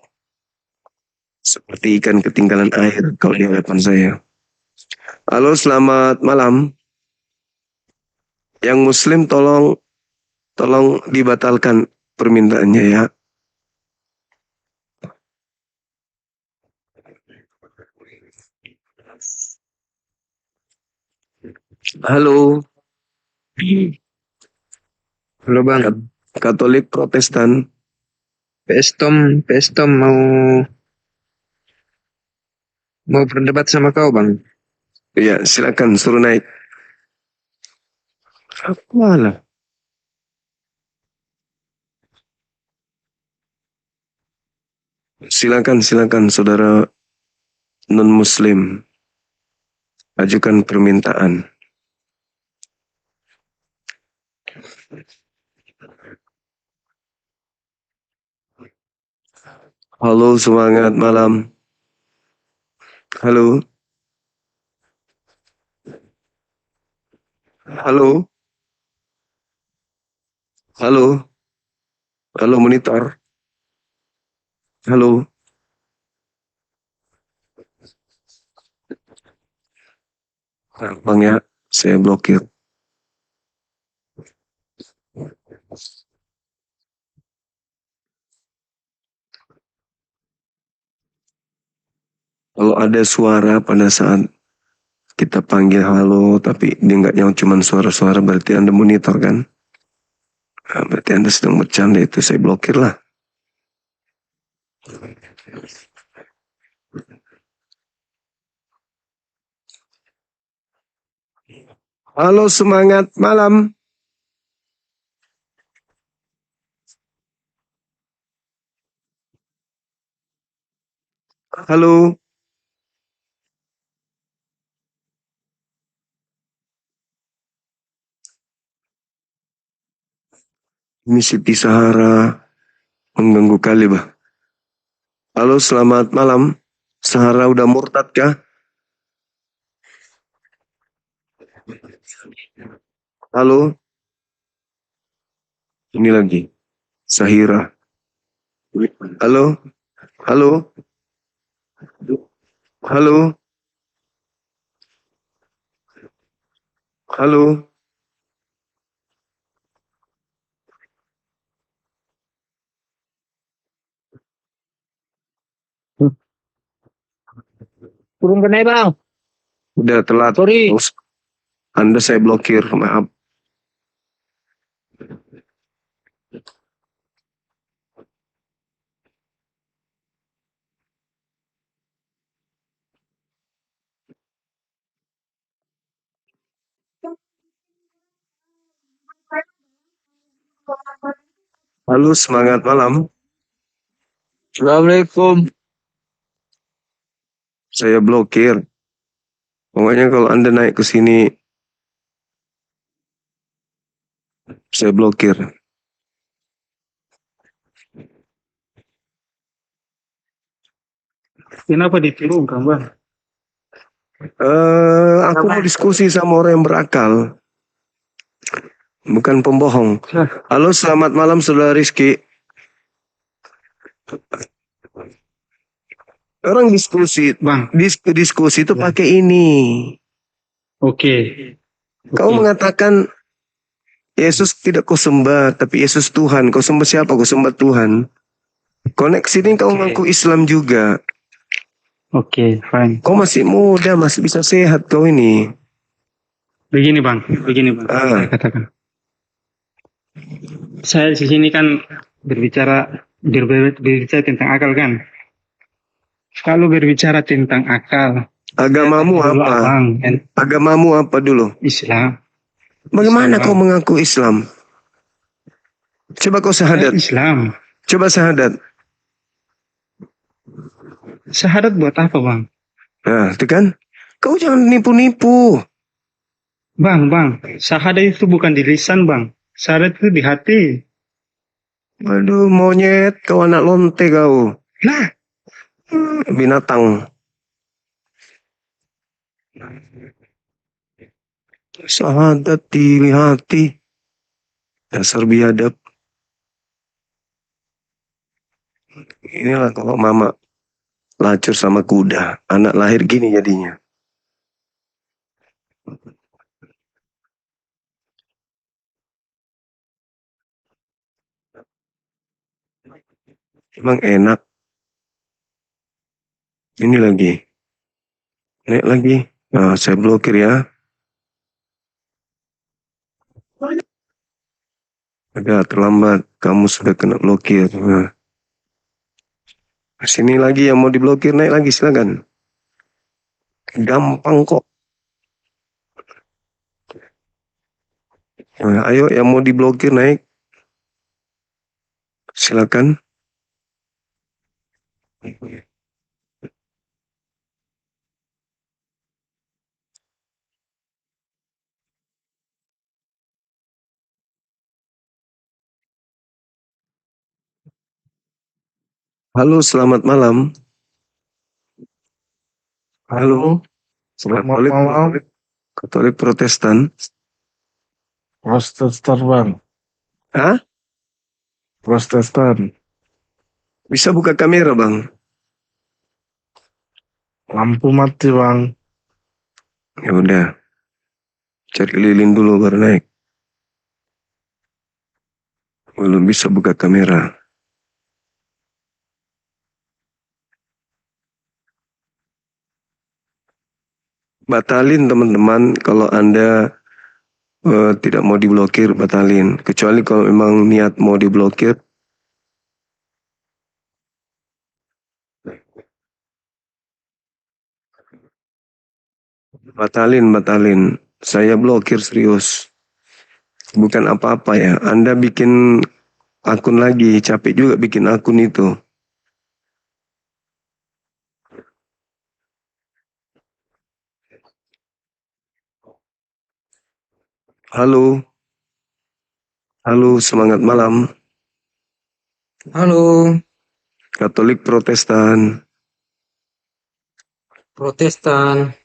seperti ikan ketinggalan air kau di hadapan saya. Halo, selamat malam. Yang Muslim tolong dibatalkan permintaannya ya. Halo, Halo Bang, Katolik Protestan. PS Tom mau berdebat sama kau Bang. Iya, silakan suruh naik. Apalah. Silakan saudara non-muslim. Ajukan permintaan. Halo, semangat malam. Halo. Halo. Halo. Halo, monitor. Halo. Bang ya, saya blokir. Kalau ada suara pada saat kita panggil halo, tapi dia nggak yang cuman suara-suara, berarti Anda monitor kan? Nah, berarti Anda sedang bercanda, itu saya blokir lah. Halo, semangat malam. Halo. Ini Siti Sahara mengganggu kali, bah. Halo, selamat malam. Sahara udah murtad kah? Halo. Ini lagi. Sahira. Halo. Halo. Halo. Halo. Turun ke naik bang. Udah telat. Sorry. Anda saya blokir, maaf. Halo, semangat malam. Assalamualaikum. Saya blokir. Pokoknya kalau Anda naik ke sini, saya blokir. Kenapa diturunkan Bang? Aku mau diskusi sama orang yang berakal. Bukan pembohong. Halo, selamat malam Saudara Rizky. Orang diskusi, Bang. Diskusi itu Ya. pakai ini. Oke. Kau mengatakan Yesus tidak kau sembah, tapi Yesus Tuhan. Kau sembah siapa? Kau sembah Tuhan. Koneksi ini kau mengaku Islam juga. Oke, fine. Kau masih muda, masih bisa sehat kau ini. Begini Bang. Saya katakan. Saya di sini kan berbicara tentang akal kan. Kalau berbicara tentang akal, Agamamu dulu apa? Abang, Agamamu apa dulu? Islam. Bagaimana Islam. kau mengaku Islam? Coba kau syahadat. Islam. Coba syahadat. Syahadat buat apa Bang? Nah, itu kan. Kau jangan nipu-nipu. Bang. Syahadat itu bukan di lisan Bang. Syahadat itu di hati. Waduh, monyet. Kau anak lonte kau. Lah. Binatang. Syahadat di hati. Dasar biadab. Inilah kalau mama lacur sama kuda. Anak lahir gini jadinya. Emang enak. Ini lagi. Naik lagi. Nah, saya blokir ya. Agak terlambat, kamu sudah kena blokir. Nah. Sini lagi yang mau diblokir, naik lagi silakan. Gampang kok. Nah, ayo yang mau diblokir naik. Silakan. Halo, selamat malam. Halo. Selamat Katolik, malam. Katolik Protestan. Protestan bang. Hah? Protestan. Bisa buka kamera bang? Lampu mati bang. Ya udah. Cari lilin dulu baru naik. Belum bisa buka kamera. Batalin teman-teman kalau Anda tidak mau diblokir, batalin. Kecuali kalau memang niat mau diblokir. Batalin. Saya blokir serius. Bukan apa-apa ya. Anda bikin akun lagi. Capek juga bikin akun itu. Halo. Halo, semangat malam. Halo, Katolik Protestan. Protestan.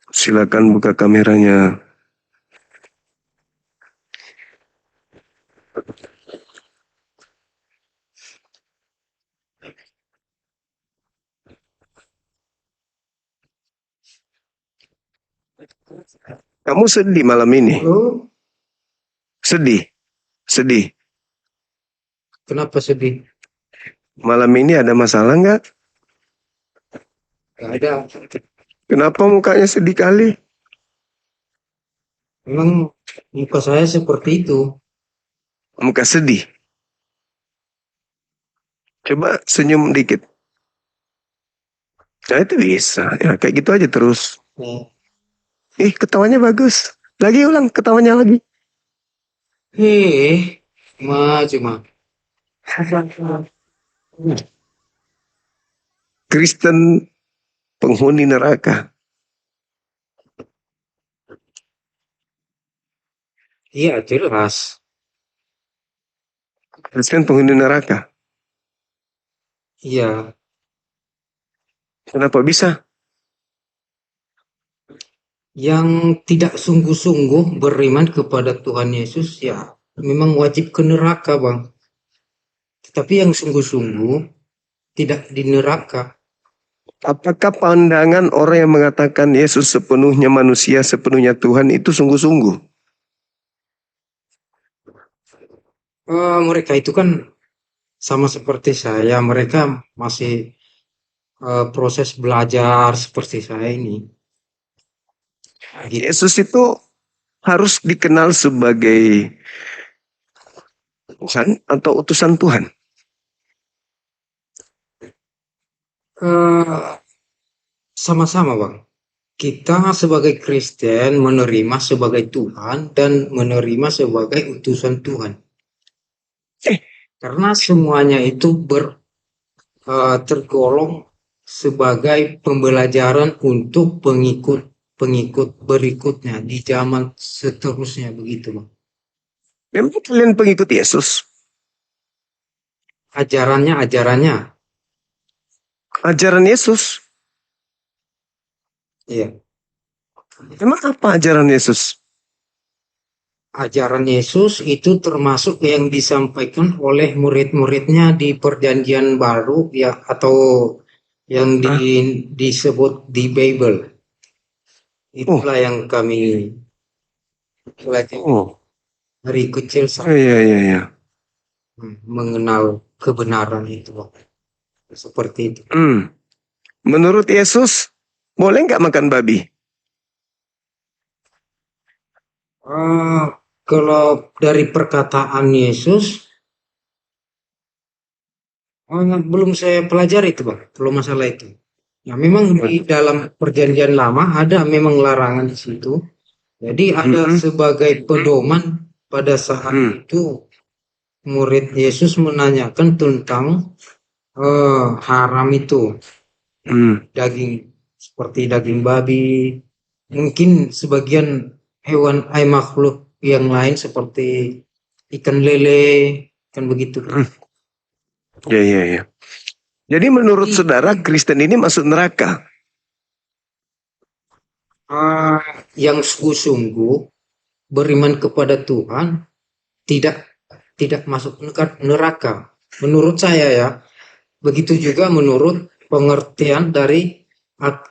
Silakan buka kameranya. Kamu sedih malam ini? Halo, Sedih. kenapa sedih? Malam ini ada masalah nggak? Gak ada. Kenapa mukanya sedih kali? Memang muka saya seperti itu. Muka sedih. Coba senyum dikit. Nah itu bisa. Ya kayak gitu aja terus. Ketawanya bagus. Lagi ulang ketawanya lagi. Cuma. Kristen penghuni neraka. Iya, jelas. Kristen penghuni neraka. Iya, Kenapa bisa? yang tidak sungguh-sungguh beriman kepada Tuhan Yesus, ya memang wajib ke neraka, Bang. Tetapi yang sungguh-sungguh tidak di neraka. Apakah pandangan orang yang mengatakan Yesus sepenuhnya manusia, sepenuhnya Tuhan itu sungguh-sungguh? Mereka itu kan sama seperti saya, mereka masih proses belajar seperti saya ini. Gitu. Yesus itu harus dikenal sebagai Tuhan atau utusan Tuhan? Sama-sama, Bang. Kita sebagai Kristen menerima sebagai Tuhan dan menerima sebagai utusan Tuhan. Karena semuanya itu tergolong sebagai pembelajaran untuk pengikut berikutnya di zaman seterusnya, begitu, Bang. Memang kalian pengikut Yesus? Ajaran Yesus? iya. Memang apa ajaran Yesus? Ajaran Yesus itu termasuk yang disampaikan oleh murid-muridnya di Perjanjian Baru, ya, atau yang disebut di Bible. Itulah yang kami pelajari dari kecil sampai Iya. mengenal kebenaran itu, Bang. Seperti itu. Menurut Yesus, boleh nggak makan babi? Kalau dari perkataan Yesus, belum saya pelajari itu bang, kalau masalah itu. Ya memang di dalam perjanjian lama ada memang larangan di situ. Jadi ada sebagai pedoman pada saat itu murid Yesus menanyakan tentang haram itu daging seperti daging babi, mungkin sebagian hewan makhluk yang lain seperti ikan lele kan begitu. Ya, ya, ya. Jadi menurut saudara Kristen ini masuk neraka? Yang sungguh-sungguh beriman kepada Tuhan tidak masuk neraka. Menurut saya ya, begitu juga menurut pengertian dari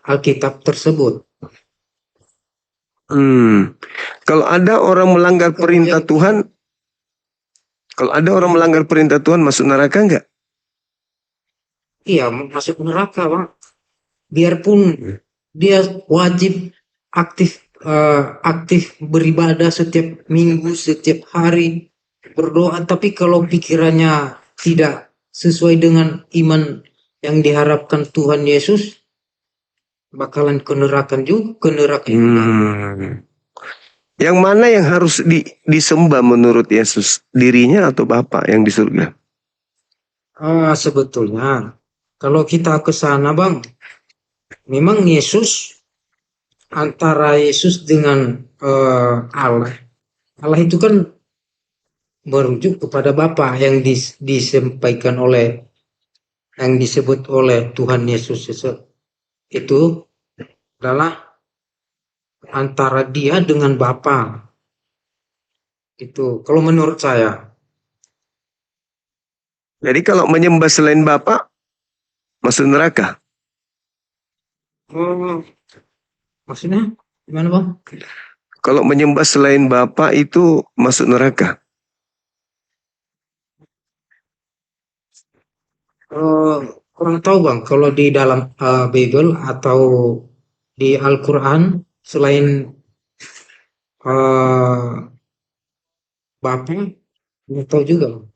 Alkitab tersebut. Kalau ada orang melanggar perintah Tuhan, kalau ada orang melanggar perintah Tuhan masuk neraka enggak? Iya, masuk neraka, Bang. Biarpun dia wajib aktif beribadah setiap minggu, setiap hari berdoa, tapi kalau pikirannya tidak sesuai dengan iman yang diharapkan Tuhan Yesus, bakalan ke neraka juga. Yang mana yang harus disembah menurut Yesus? Dirinya atau Bapa yang di surga? Sebetulnya kalau kita ke sana, Bang, memang Yesus antara Yesus dengan Allah. Allah itu kan merujuk kepada Bapa yang disampaikan oleh yang disebut oleh Tuhan Yesus itu adalah antara dia dengan Bapa. Itu kalau menurut saya. Jadi kalau menyembah selain Bapa masuk neraka? Maksudnya gimana, Bang? Kalau menyembah selain Bapa itu masuk neraka? Kurang tahu, Bang, kalau di dalam Bible atau di Al-Quran selain Bapa, nggak tahu juga, Bang.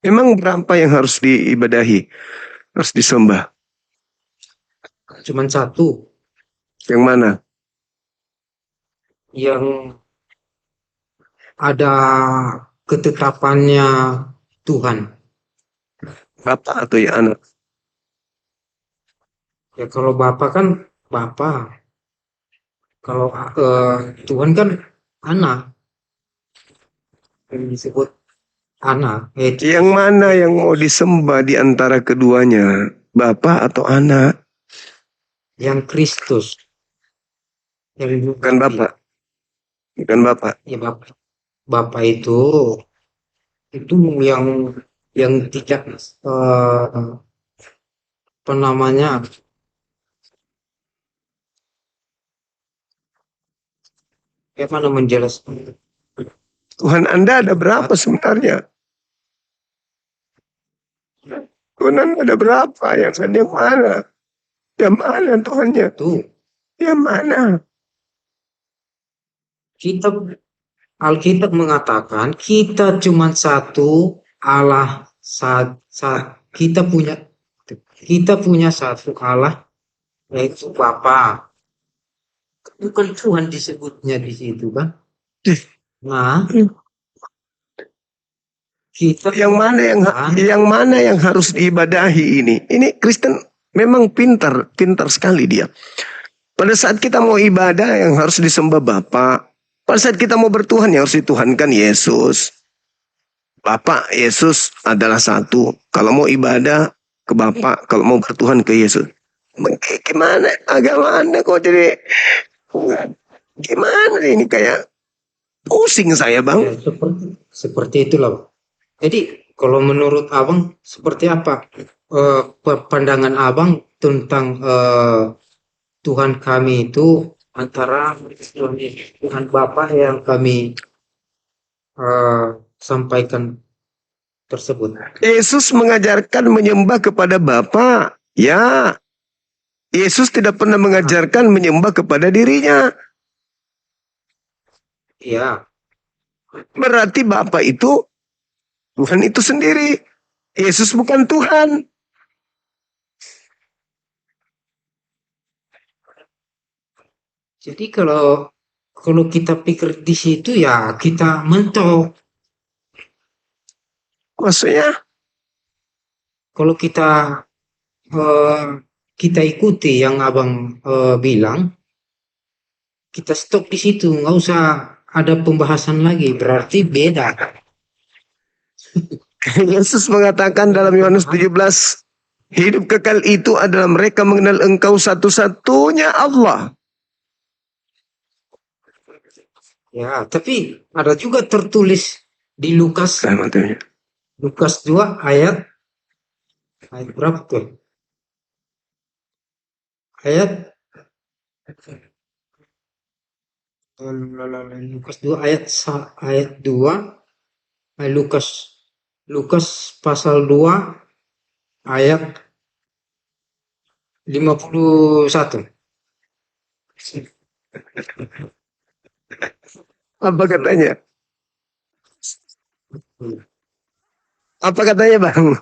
Memang berapa yang harus diibadahi? Harus disembah? Cuman satu. Yang mana? Yang ada ketetapannya Tuhan. Bapa atau ya anak? Ya kalau Bapa kan Bapa. Kalau Tuhan kan anak. Yang disebut anak. Yang mana yang mau disembah di antara keduanya? Bapa atau anak? Yang Kristus. Yang Bukan Bapa. Bukan Bapa. Ya Bapa itu yang tidak apa namanya, bagaimana menjelaskan? Tuhan Anda ada berapa sebenarnya? Tuhan Anda ada berapa? Yang mana? Yang mana Tuhannya? Tuh. Yang mana? Alkitab mengatakan kita cuma satu Allah, kita punya satu Allah, yaitu Bapa. Bukan Tuhan disebutnya di situ, kan? Nah, kita yang mana yang harus diibadahi ini? Ini Kristen memang pintar sekali dia. Pada saat kita mau ibadah yang harus disembah Bapa. Pada saat kita mau bertuhan yang harus dituhankan Yesus. Bapa, Yesus adalah satu. Kalau mau ibadah ke Bapa, kalau mau bertuhan ke Yesus. Gimana agama Anda kok jadi gimana ini, kayak pusing saya, Bang. Ya, seperti itulah. Jadi kalau menurut Abang seperti apa pandangan Abang tentang Tuhan kami itu antara Tuhan Bapa yang kami sampaikan tersebut? Yesus mengajarkan menyembah kepada Bapa. Ya, Yesus tidak pernah mengajarkan menyembah kepada dirinya. Ya. Berarti Bapa itu Tuhan itu sendiri. Yesus bukan Tuhan. Jadi kalau kita pikir di situ ya kita mentok. Maksudnya, Kalau kita ikuti yang abang bilang, kita stop di situ, nggak usah ada pembahasan lagi. Berarti beda. Yesus mengatakan dalam Yohanes 17, hidup kekal itu adalah mereka mengenal Engkau satu-satunya Allah. Ya, tapi ada juga tertulis di Lukas 2 ayat berapa tuh? Ayat Lukas 2 ayat 2, Lukas pasal 2 ayat 51. Apa katanya? Apa katanya Bang?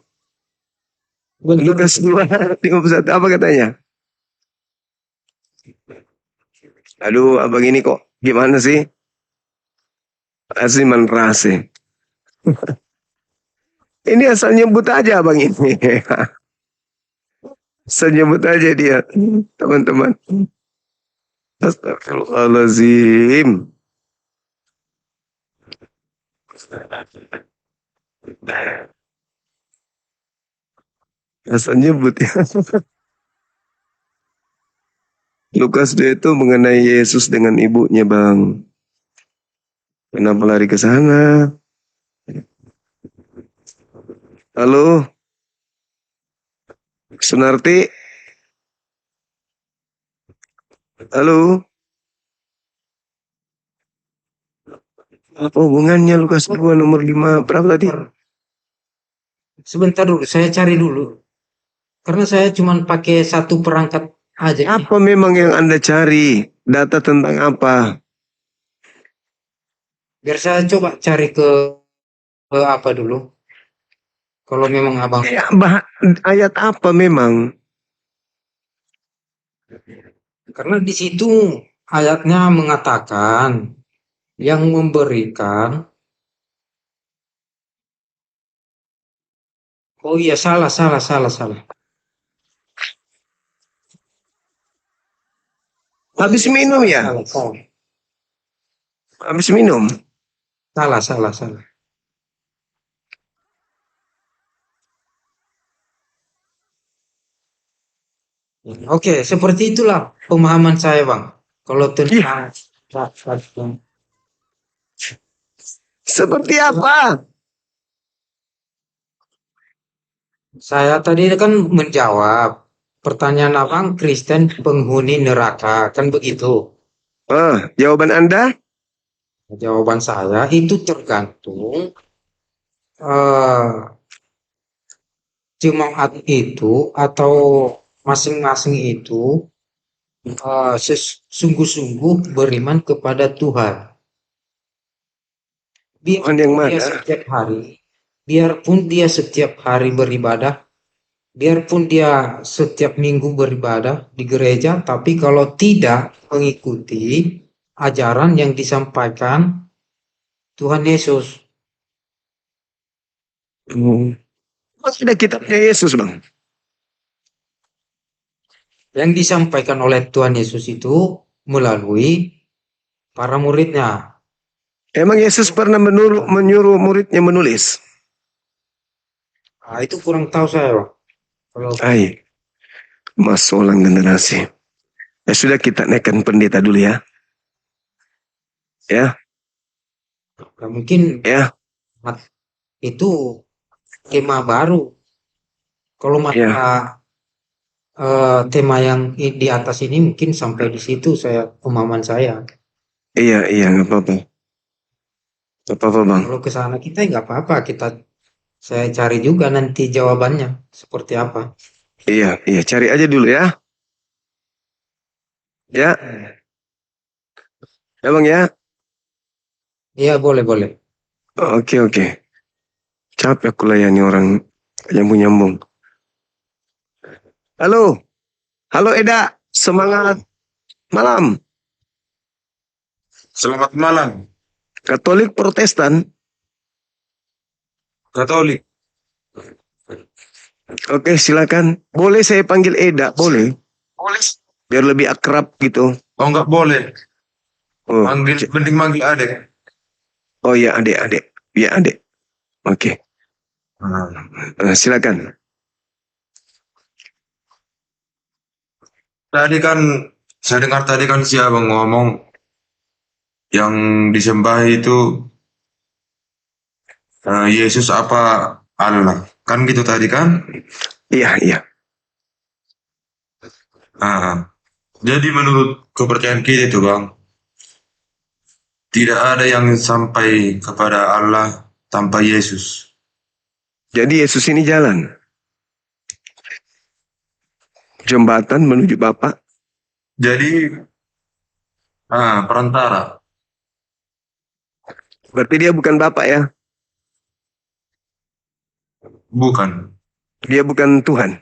Lukas 2:51, apa katanya? Aduh, abang ini kok gimana sih? Asli menerasi. Ini asal nyebut aja abang ini. Asal nyebut aja dia, teman-teman. Astagfirullahaladzim. Asal nyebut ya. Lukas 2 itu mengenai Yesus dengan ibunya, Bang. Kenapa lari ke sana? Halo? Sunarti? Halo? Apa hubungannya Lukas 2 nomor 5? Berapa tadi? Sebentar dulu, saya cari dulu. Karena saya cuma pakai satu perangkat aja. Apa memang yang Anda cari? Data tentang apa? Biar saya coba cari ke apa dulu. Kalau memang abang. Ya, ayat apa memang? Karena di situ ayatnya mengatakan yang memberikan. Oh iya, salah. Habis minum ya? Salah. Habis minum? Salah. Oke, seperti itulah pemahaman saya, Bang. Kalau tentang Seperti apa? saya tadi kan menjawab pertanyaan abang, Kristen penghuni neraka, kan begitu. Jawaban Anda? Jawaban saya itu tergantung eh, jemaat itu atau masing-masing itu sungguh-sungguh beriman kepada Tuhan. Tuhan yang mana? Biarpun dia setiap hari beribadah, biarpun dia setiap minggu beribadah di gereja, tapi kalau tidak mengikuti ajaran yang disampaikan Tuhan Yesus. Masih ada kitabnya Yesus, Bang. Yang disampaikan oleh Tuhan Yesus itu melalui para muridnya. Emang Yesus pernah menyuruh muridnya menulis? Itu kurang tahu saya, Bang. Masolang generasi. Ya sudah, kita naikkan pendeta dulu ya. Ya. Mungkin ya. Itu tema baru. Kalau masalah tema yang di atas ini mungkin sampai di situ pemahaman saya. Iya, nggak apa-apa. Nggak apa-apa, Bang. Kalau ke sana kita nggak apa-apa, saya cari juga nanti jawabannya seperti apa. Iya, cari aja dulu ya. Ya. Ya, Bang ya. Iya, boleh. Oke. Capek aku layani orang nyambung-nyambung. Halo Eda, semangat malam. Selamat malam, Katolik Protestan. Katolik. Oke, silakan. Boleh saya panggil Eda? Boleh. Biar lebih akrab gitu. Oh, nggak boleh. Oh, Mending manggil adek. oh ya, adik. Ya, adik. Oke. Silakan. Tadi kan, saya dengar tadi kan si abang ngomong yang disembah itu Yesus apa Allah. Kan gitu tadi kan? Iya. Jadi menurut kepercayaan kita itu bang, tidak ada yang sampai kepada Allah tanpa Yesus. Jadi Yesus ini jalan. Jembatan menuju Bapa. Jadi perantara. Berarti dia bukan Bapa ya? Bukan. Dia bukan Tuhan.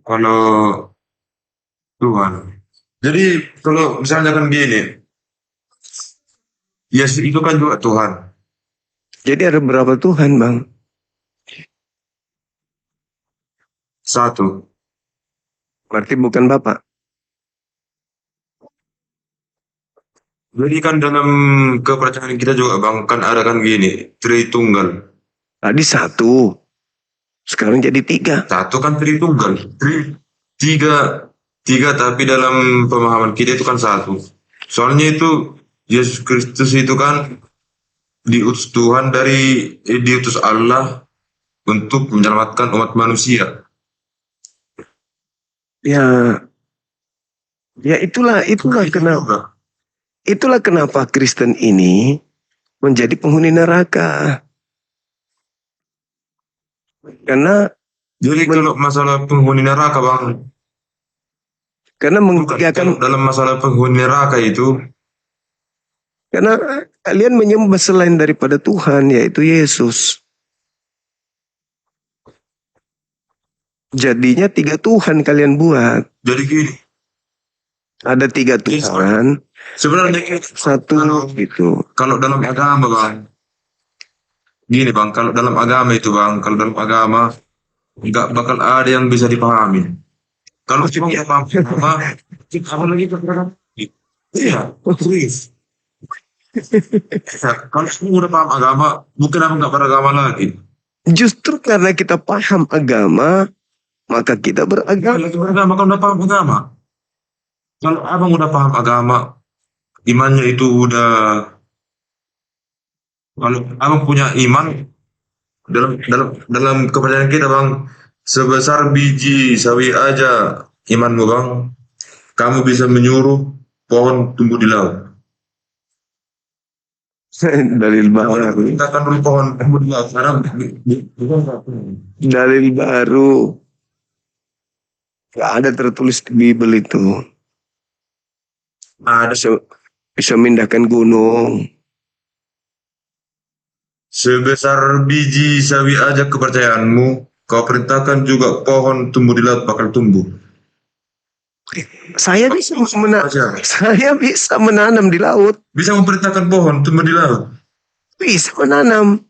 Kalau Tuhan. Jadi kalau misalnya kan gini, Yesus itu kan juga Tuhan. Jadi ada berapa Tuhan, Bang? Satu. Berarti bukan Bapa. Jadi kan dalam kepercayaan kita juga bang, kan ada kan gini, Tritunggal. Tadi satu. Sekarang jadi tiga. Satu kan Tritunggal. Tiga tapi dalam pemahaman kita itu kan satu. Soalnya itu Yesus Kristus itu kan diutus Tuhan diutus Allah untuk menyelamatkan umat manusia. Ya itulah kenapa. Itulah kenapa Kristen ini menjadi penghuni neraka. Karena jadi kalau masalah penghuni neraka bang, karena mengiyakan dalam masalah penghuni neraka itu, karena kalian menyembah selain daripada Tuhan, yaitu Yesus. Jadinya tiga Tuhan kalian buat. Jadi gini. Ada tiga Tuhan. Sebenarnya satu gitu. Kalau dalam agama bang, gini bang, kalau dalam agama itu bang, kalau dalam agama nggak bakal ada yang bisa dipahami. Kalau cuma nggak paham apa lagi iya, please. Kalau semua udah paham agama, bukan apa nggak beragama lagi. Justru karena kita paham agama, maka kita beragama. Beragama kan udah paham agama. Kalau abang udah paham agama, imannya itu udah, kalau abang punya iman dalam kepercayaan kita bang, sebesar biji sawi aja imanmu bang, kamu bisa menyuruh pohon tumbuh di laut. Dalil baru. Kita akan dulu pohon tumbuh di laut sekarang. Dalil baru. Gak ada tertulis di Bible itu. Ada bisa memindahkan gunung. Sebesar biji sawi aja kepercayaanmu, kau perintahkan juga pohon tumbuh di laut bakal tumbuh. Saya bisa menanam di laut. Bisa memperintahkan pohon tumbuh di laut. Bisa menanam.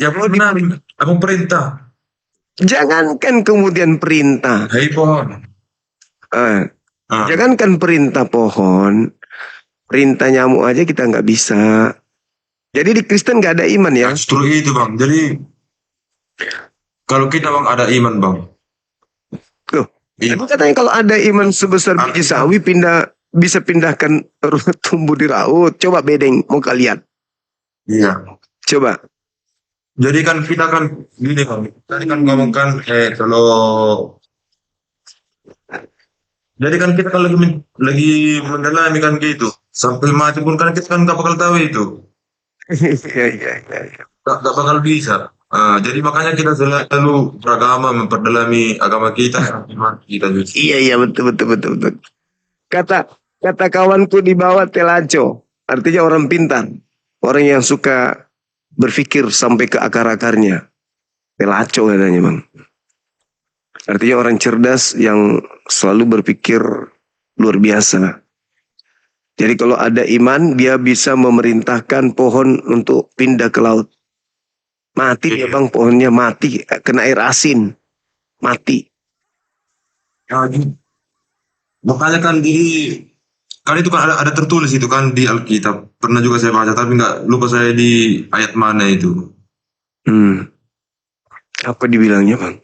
Ya menanam, abang perintah. Jangankan kemudian perintah. Hai pohon. Jangankan perintah pohon, perintah nyamuk aja kita nggak bisa. Jadi di Kristen nggak ada iman ya? Justru itu bang. Jadi kalau kita bang ada iman bang. Loh, katanya kalau ada iman sebesar biji sawi bisa pindahkan tumbuh di laut. Coba bedeng, mau kalian? Iya. Coba. Jadi kan kita kan gini bang. Tadi kan ngomongkan jadi kan kita kan lagi mendalami kan gitu. Sampai mati pun kan kita kan nggak bakal tahu itu. Iya. Nggak bakal bisa. Jadi makanya kita selalu beragama, memperdalami agama kita, iman kita juga. Iya, betul, betul, betul, betul. Kata kawanku di bawah telaco, artinya orang pintar, orang yang suka berpikir sampai ke akar-akarnya. Telaco katanya, Bang. Artinya orang cerdas yang selalu berpikir luar biasa. Jadi kalau ada iman, dia bisa memerintahkan pohon untuk pindah ke laut. Mati dia, Bang, pohonnya mati, kena air asin, mati. Makanya kan itu kan ada tertulis itu kan di Alkitab. Pernah juga saya baca, tapi nggak lupa saya di ayat mana itu. Apa dibilangnya, Bang?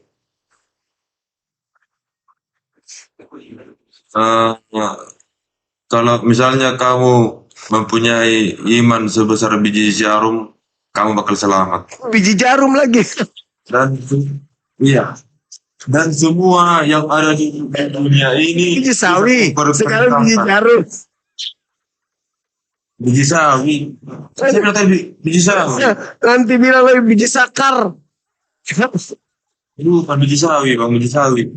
Kalau misalnya kamu mempunyai iman sebesar biji jarum, kamu bakal selamat. Biji jarum lagi. Dan iya. Dan semua yang ada di dunia ini Biji sawi. Sekarang biji jarum. Biji sawi. Saya bilang tadi biji sawi. Nanti bilang lagi biji sakar. Itu bukan biji sawi, Bang, biji sawi.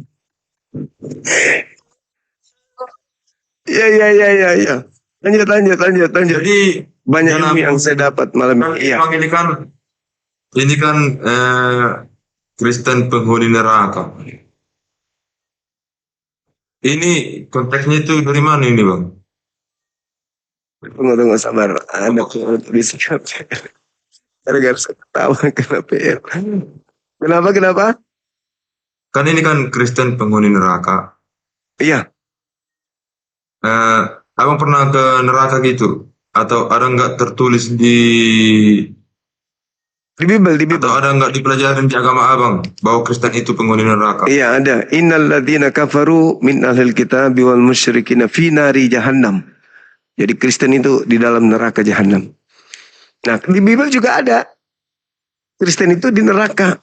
Iya. Lanjut. Jadi Banyak ilmu yang saya dapat malam ini. Iya. Ini kan Kristen penghuni neraka. Ini konteksnya itu dari mana ini, Bang? Tunggu sabar. Ada tulis gara-gara saya ketawa kena PR. Kenapa? Kan ini kan Kristen penghuni neraka. Iya. Abang pernah ke neraka gitu? Atau ada nggak tertulis di Bible. Atau ada nggak dipelajarin di agama abang bahwa Kristen itu penghuni neraka? Iya, ada. Innal ladzina kafaru min ahlil kitabi wal musyrikina fi nari jahannam. Jadi Kristen itu di dalam neraka jahanam. Nah, di Bible juga ada. Kristen itu di neraka.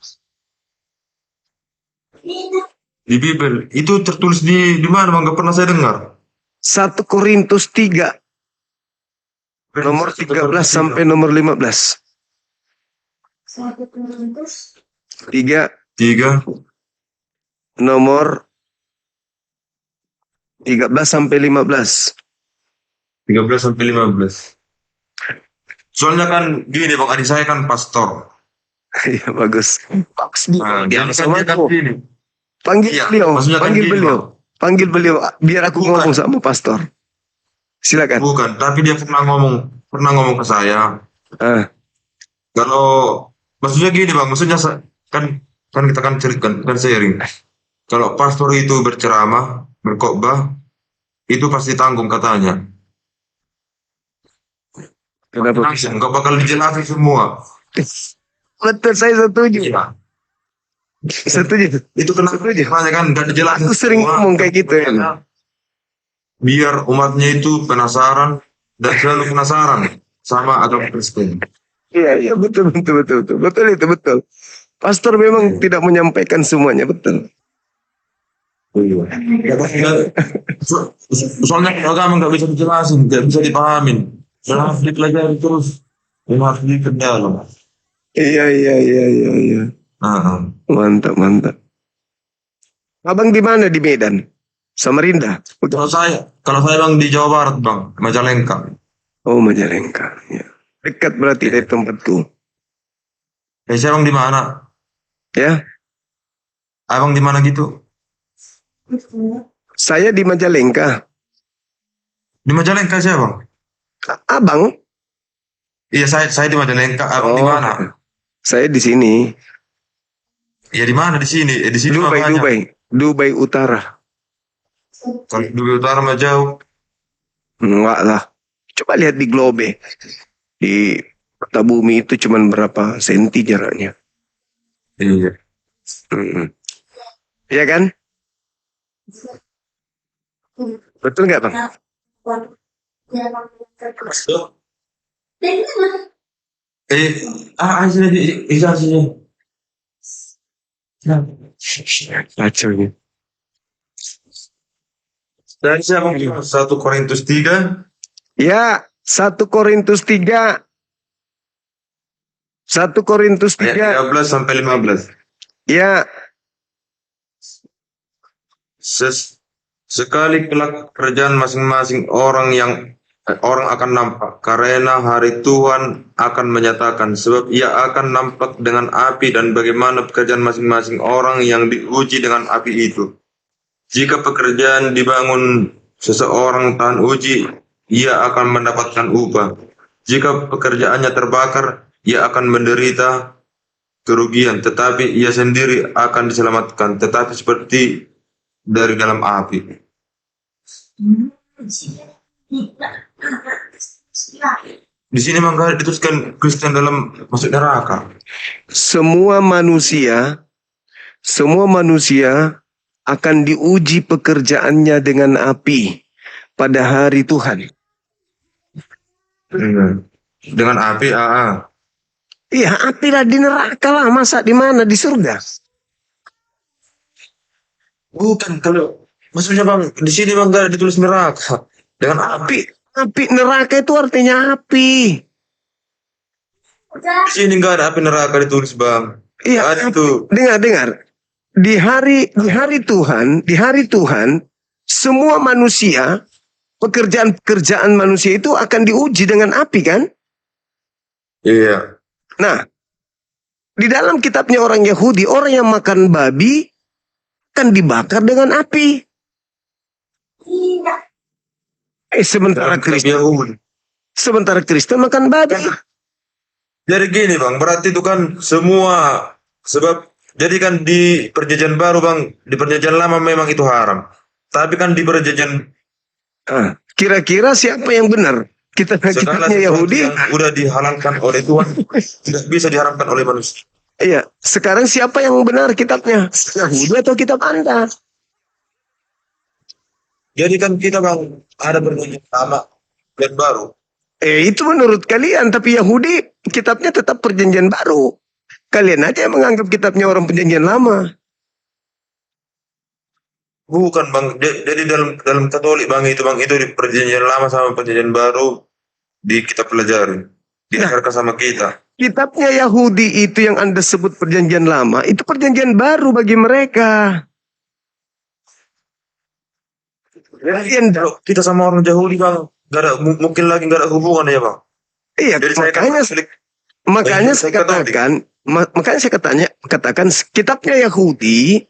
Di Bible itu tertulis di mana, Bang? Nggak pernah saya dengar. 1 Korintus 3 nomor 13 sampai nomor 15. 3 nomor 13 sampai 15. 13 sampai 15. Soalnya kan gini, Bang, adik saya kan pastor. Iya, bagus. Nah, dia kan gini. Panggil Iya, beliau, maksudnya kan panggil gini, beliau. Bang. Panggil beliau biar aku Bukan. ngomong sama pastor. Silakan. Bukan, tapi dia pernah ngomong ke saya. Ah, Kalau maksudnya gini, Bang, maksudnya kan kita kan ceritakan kan sharing. Kalau pastor itu berceramah, berkhotbah, itu pasti tanggung katanya. kenapa bisa? Nggak bakal dijelasin semua. Betul, saya setuju. Iya. Setuju. Itu kenapa kan nggak dijelasin. Aku sering semua. ngomong kayak gitu ya. Biar umatnya itu penasaran dan selalu penasaran sama agama Kristen. Iya, betul. Betul itu, betul. Pastor memang tidak menyampaikan semuanya, betul. Soalnya agama nggak bisa dijelasin, nggak bisa dipahamin. Dan harus dipelajari terus, dan harus diperdalam. Iya. Mantap. Abang di mana di Medan? Samarinda. Kalau saya Bang di Jawa Barat, Bang, Majalengka. Oh, Majalengka. Ya. Dekat berarti dari tempatku. Saya Bang di mana? Ya, Abang di mana gitu? saya di Majalengka. Di Majalengka saya, Bang. Abang? Iya, saya di Majalengka. Abang di mana? Saya di sini. Ya di mana di sini? Di sini Dubai Utara. Kalau Dubai Utara mah jauh. Enggak lah. Coba lihat di globe. Di peta bumi itu cuma berapa senti jaraknya. Iya. Iya kan? Betul nggak, Bang? Sini. Kacau ini. Dan saya Bang 1 Korintus 3. Ya, 1 Korintus 3 1 Korintus 3. Ayat 13 sampai 15. Ya, Sekali kelak kerjaan masing-masing orang akan nampak, karena hari Tuhan akan menyatakan, sebab ia akan nampak dengan api, dan bagaimana pekerjaan masing-masing orang yang diuji dengan api itu. Jika pekerjaan dibangun seseorang tahan uji, ia akan mendapatkan upah. Jika pekerjaannya terbakar, ia akan menderita kerugian, tetapi ia sendiri akan diselamatkan, tetapi seperti dari dalam api. Di sini maka dituliskan Kristen dalam masuk neraka. semua manusia akan diuji pekerjaannya dengan api pada hari Tuhan. Dengan api, Iya, api lah di neraka lah, masa di mana? Di surga. bukan kalau maksudnya bang, di sini bang gak ditulis neraka dengan api. Api neraka itu artinya api. Di sini nggak ada api neraka ditulis bang. Iya, Ada itu. dengar. Di hari Tuhan, semua manusia, pekerjaan manusia itu akan diuji dengan api kan? Iya. Nah, di dalam kitabnya orang Yahudi, orang yang makan babi akan dibakar dengan api. Sementara Kristen makan babi. Jadi gini bang, berarti itu kan semua sebab jadi kan di perjanjian baru bang, di perjanjian lama memang itu haram. Tapi kan di perjanjian Kira-kira siapa yang benar? segala Kitabnya sesuatu Yahudi. yang udah dihalalkan oleh Tuhan tidak bisa diharamkan oleh manusia. Iya, sekarang siapa yang benar kitabnya? Yahudi atau kitab Anda? Jadi kan kita bang ada perjanjian lama dan baru. Itu menurut kalian, tapi Yahudi kitabnya tetap perjanjian baru. Kalian aja yang menganggap kitabnya orang perjanjian lama. Bukan bang, jadi dalam Katolik bang itu di perjanjian lama sama perjanjian baru di kita pelajari, diajarkan sama kita. Kitabnya Yahudi itu yang Anda sebut perjanjian lama, itu perjanjian baru bagi mereka. Kalau kita sama orang Yahudi bang, mungkin lagi nggak ada hubungan ya bang. Iya, Jadi makanya saya katakan kitabnya Yahudi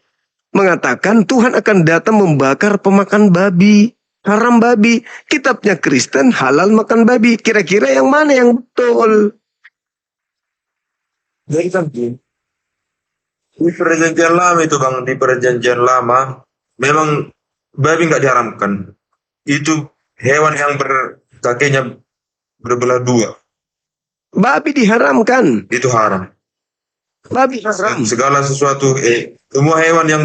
mengatakan Tuhan akan datang membakar pemakan babi, haram babi. Kitabnya Kristen halal makan babi. Kira-kira yang mana yang betul? Jadi kan di perjanjian lama itu bang, di perjanjian lama memang babi nggak diharamkan. Itu hewan yang kakinya berbelah dua. Babi diharamkan. Itu haram. Babi haram. Segala sesuatu, semua hewan yang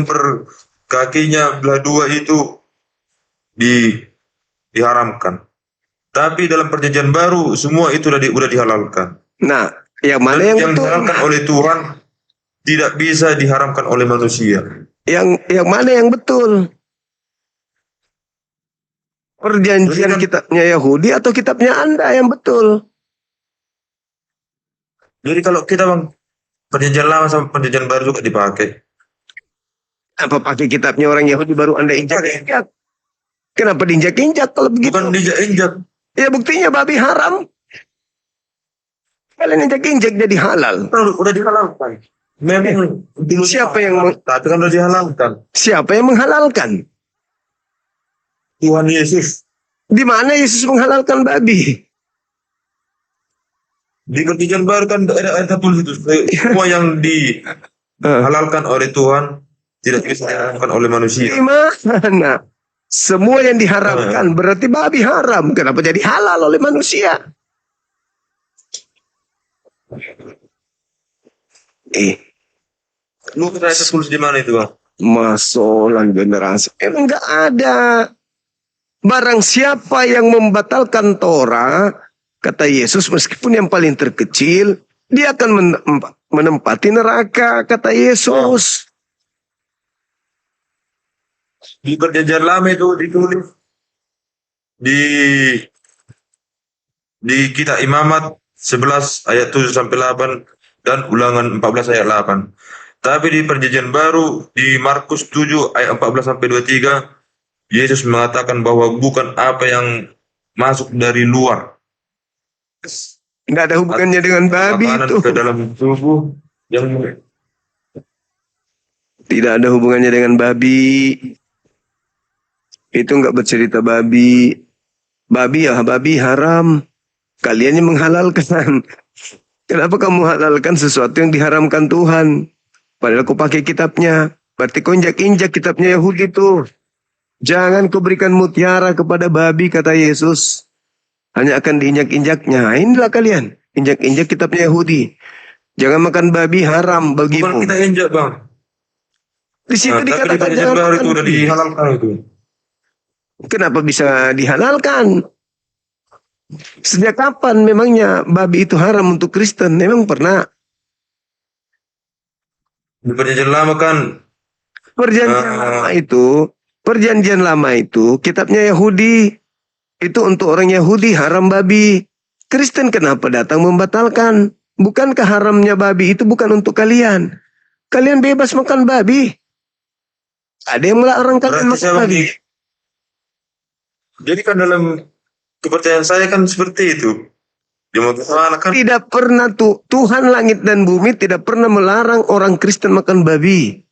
kakinya belah dua itu diharamkan. Tapi dalam perjanjian baru semua itu udah dihalalkan. Nah, yang mana yang betul? Diharamkan oleh Tuhan tidak bisa diharamkan oleh manusia. Yang mana yang betul? Perjanjian kitabnya Yahudi atau kitabnya Anda yang betul? Jadi kalau kita bang, perjanjian lama sama perjanjian baru juga dipakai. Apa pakai kitabnya orang Yahudi baru Anda injak-injak? Kenapa diinjak-injak kalau begitu? Bukan diinjak-injak. Ya buktinya babi haram. Kalian injak-injak jadi halal. Udah dihalalkan. Memang siapa yang tapi kan udah dihalalkan. Siapa yang menghalalkan? Tuhan Yesus. Di mana Yesus menghalalkan babi? Di perjanjian baru kan ada tertulis itu semua yang dihalalkan oleh Tuhan tidak bisa diharamkan oleh manusia. Di mana? Semua yang diharamkan berarti babi haram. Kenapa jadi halal oleh manusia? Lu kata Yesus tulis di mana itu bang? Masalah generasi. Emang nggak ada. Barang siapa yang membatalkan Torah, kata Yesus, meskipun yang paling terkecil, dia akan menempati neraka, kata Yesus. Di perjanjian lama itu ditulis di kitab Imamat 11 ayat 7 sampai 8 dan Ulangan 14 ayat 8. Tapi di Perjanjian Baru di Markus 7 ayat 14 sampai 23, Yesus mengatakan bahwa bukan apa yang masuk dari luar, Nggak ada hubungannya dengan babi makanan itu. ke dalam tubuh yang Tidak ada hubungannya dengan babi. Itu nggak bercerita babi. Babi haram. Kalian yang menghalalkan. Kenapa kamu halalkan sesuatu yang diharamkan Tuhan? Padahal kau pakai kitabnya. Berarti kau injak-injak kitabnya Yahudi itu. Jangan kau berikan mutiara kepada babi, kata Yesus. Hanya akan diinjak-injaknya. Inilah kalian. Injak-injak kitabnya Yahudi. Jangan makan babi, haram bukan bagimu. kita injak, Bang. Di situ Tapi di dikatakan Perjanjian jangan Baru makan itu udah babi. dihalalkan itu. Kenapa bisa dihalalkan? Sejak kapan memangnya babi itu haram untuk Kristen? Memang pernah. Di Perjanjian Lama kan Perjanjian lama itu kitabnya Yahudi. Itu untuk orang Yahudi haram babi. Kristen kenapa datang membatalkan? Bukankah haramnya babi itu bukan untuk kalian? Kalian bebas makan babi. Ada yang melarang kalian berarti makan saya babi. jadi kan dalam kepercayaan saya kan seperti itu. Di mana kan Tidak pernah Tuhan langit dan bumi tidak pernah melarang orang Kristen makan babi.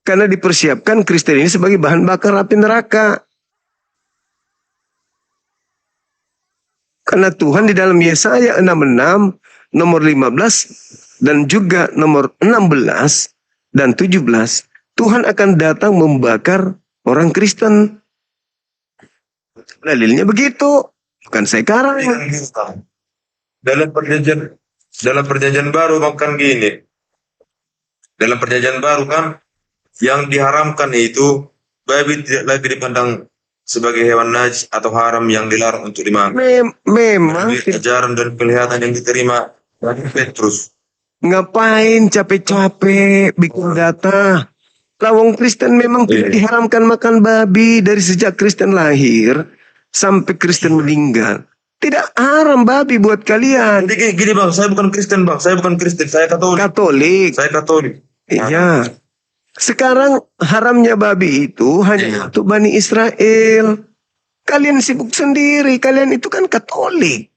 Karena dipersiapkan Kristen ini sebagai bahan bakar api neraka. Karena Tuhan di dalam Yesaya 66, nomor 15, dan juga nomor 16 dan 17, Tuhan akan datang membakar orang Kristen. Dalilnya begitu. Bukan saya karang. dalam perjanjian baru makan gini. Dalam perjanjian baru kan yang diharamkan itu babi tidak lagi dipandang sebagai hewan najis atau haram yang dilarang untuk dimakan. Memang Ajaran dan kelihatan yang diterima dari Petrus. ngapain capek-capek bikin data? Lawang Kristen memang tidak diharamkan makan babi dari sejak Kristen lahir sampai Kristen meninggal. Tidak haram babi buat kalian. Jadi gini Bang, saya bukan Kristen Bang, saya bukan Kristen, saya Katolik. Katolik. Saya Katolik. Iya. Sekarang haramnya babi itu hanya untuk Bani Israel. Kalian sibuk sendiri, kalian itu kan Katolik.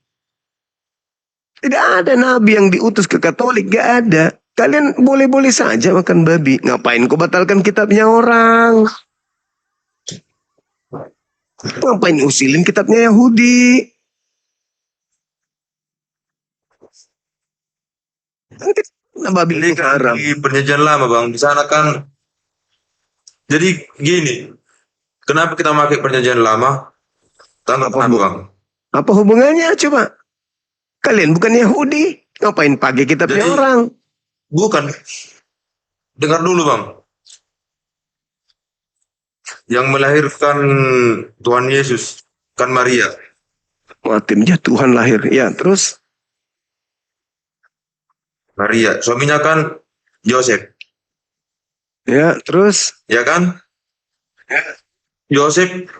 Tidak ada nabi yang diutus ke Katolik, gak ada. Kalian boleh-boleh saja makan babi. Ngapain kau batalkan kitabnya orang? Ngapain usilin kitabnya Yahudi? Babi itu haram. Di perjanjian lama Bang, di sana kan. Jadi gini, kenapa kita pakai perjanjian lama? Tanggapan Bang. Apa hubungannya coba? Kalian bukan Yahudi. Ngapain pakai kitabnya orang? Bukan. Dengar dulu Bang. Yang melahirkan Tuhan Yesus kan Maria. Timnya Tuhan lahir. Ya, terus? Maria. Suaminya kan Yosef. Ya, terus? Ya kan? Yosef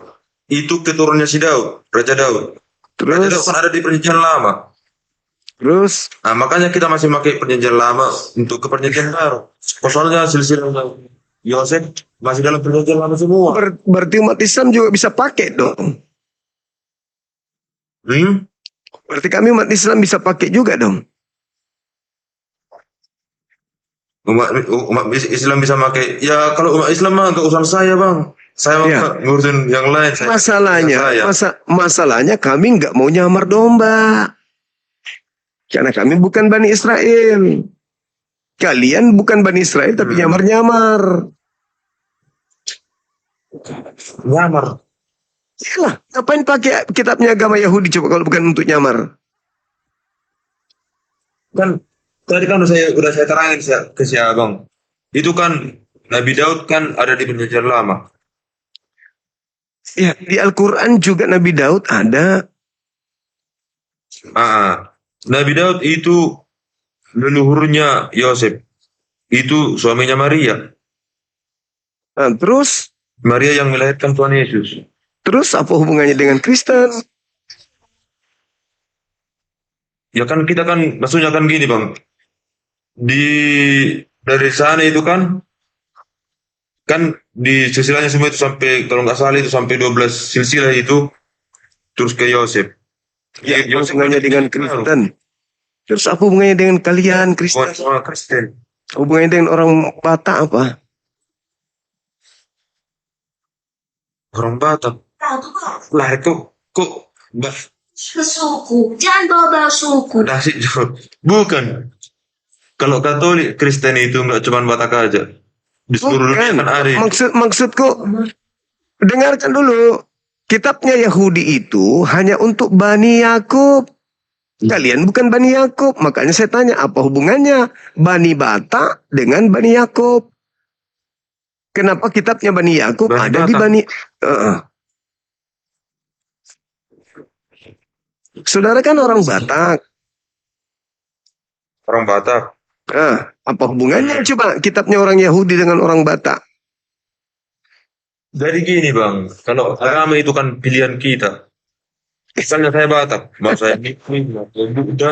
itu keturunannya si Daud, Raja Daud. Raja Daud kan ada di perjanjian lama. Terus? Nah, makanya kita masih pakai perjanjian lama untuk ke perjanjian baru. Soalnya silsilah Yosef masih dalam perjanjian lama semua. Berarti umat Islam juga bisa pakai dong. Berarti kami umat Islam bisa pakai juga dong. Umat Islam bisa pakai. Ya kalau umat Islam mah nggak urusan saya Bang. Saya mah ngurusin yang lain. Masalahnya kami nggak mau nyamar domba. Karena kami bukan Bani Israel. Kalian bukan Bani Israel tapi nyamar-nyamar. Nyamar. Iyalah, ngapain pakai kitabnya agama Yahudi coba kalau bukan untuk nyamar? Kan tadi kan udah saya terangin ke si Abang. Itu kan Nabi Daud kan ada di perjanjian lama. Ya, di Al-Quran juga Nabi Daud ada. Nabi Daud itu leluhurnya Yosef. Itu suaminya Maria. Nah, terus? Maria yang melahirkan Tuhan Yesus. Terus apa hubungannya dengan Kristen? Ya kan kita kan maksudnya kan gini bang, dari sana itu kan di silsilahnya semua itu sampai kalau nggak salah itu sampai 12 silsilah itu terus ke Yosef. Ya, Yosef hubungannya dengan Kristen. Terus apa hubungannya dengan kalian Kristen? sama Kristen. Hubungannya dengan orang Batak apa? Orang Batak. Lah itu kok Suku, jangan bawa-bawa suku. Nasi bukan. Kalau Katolik Kristen itu nggak cuma Batak aja. Di seluruh dunia kan ada. Maksudku, dengarkan dulu. Kitabnya Yahudi itu hanya untuk Bani Yakub. Kalian bukan Bani Yakub. Makanya saya tanya, apa hubungannya Bani Batak dengan Bani Yakub? Kenapa kitabnya Bani Yakub Bani ada di Batak. Bani... Saudara kan orang Batak. Orang Batak. Apa hubungannya coba kitabnya orang Yahudi dengan orang Batak? Jadi gini bang, kalau agama itu kan pilihan kita. Misalnya saya Batak, mau saya Muslim, mau saya Buddha,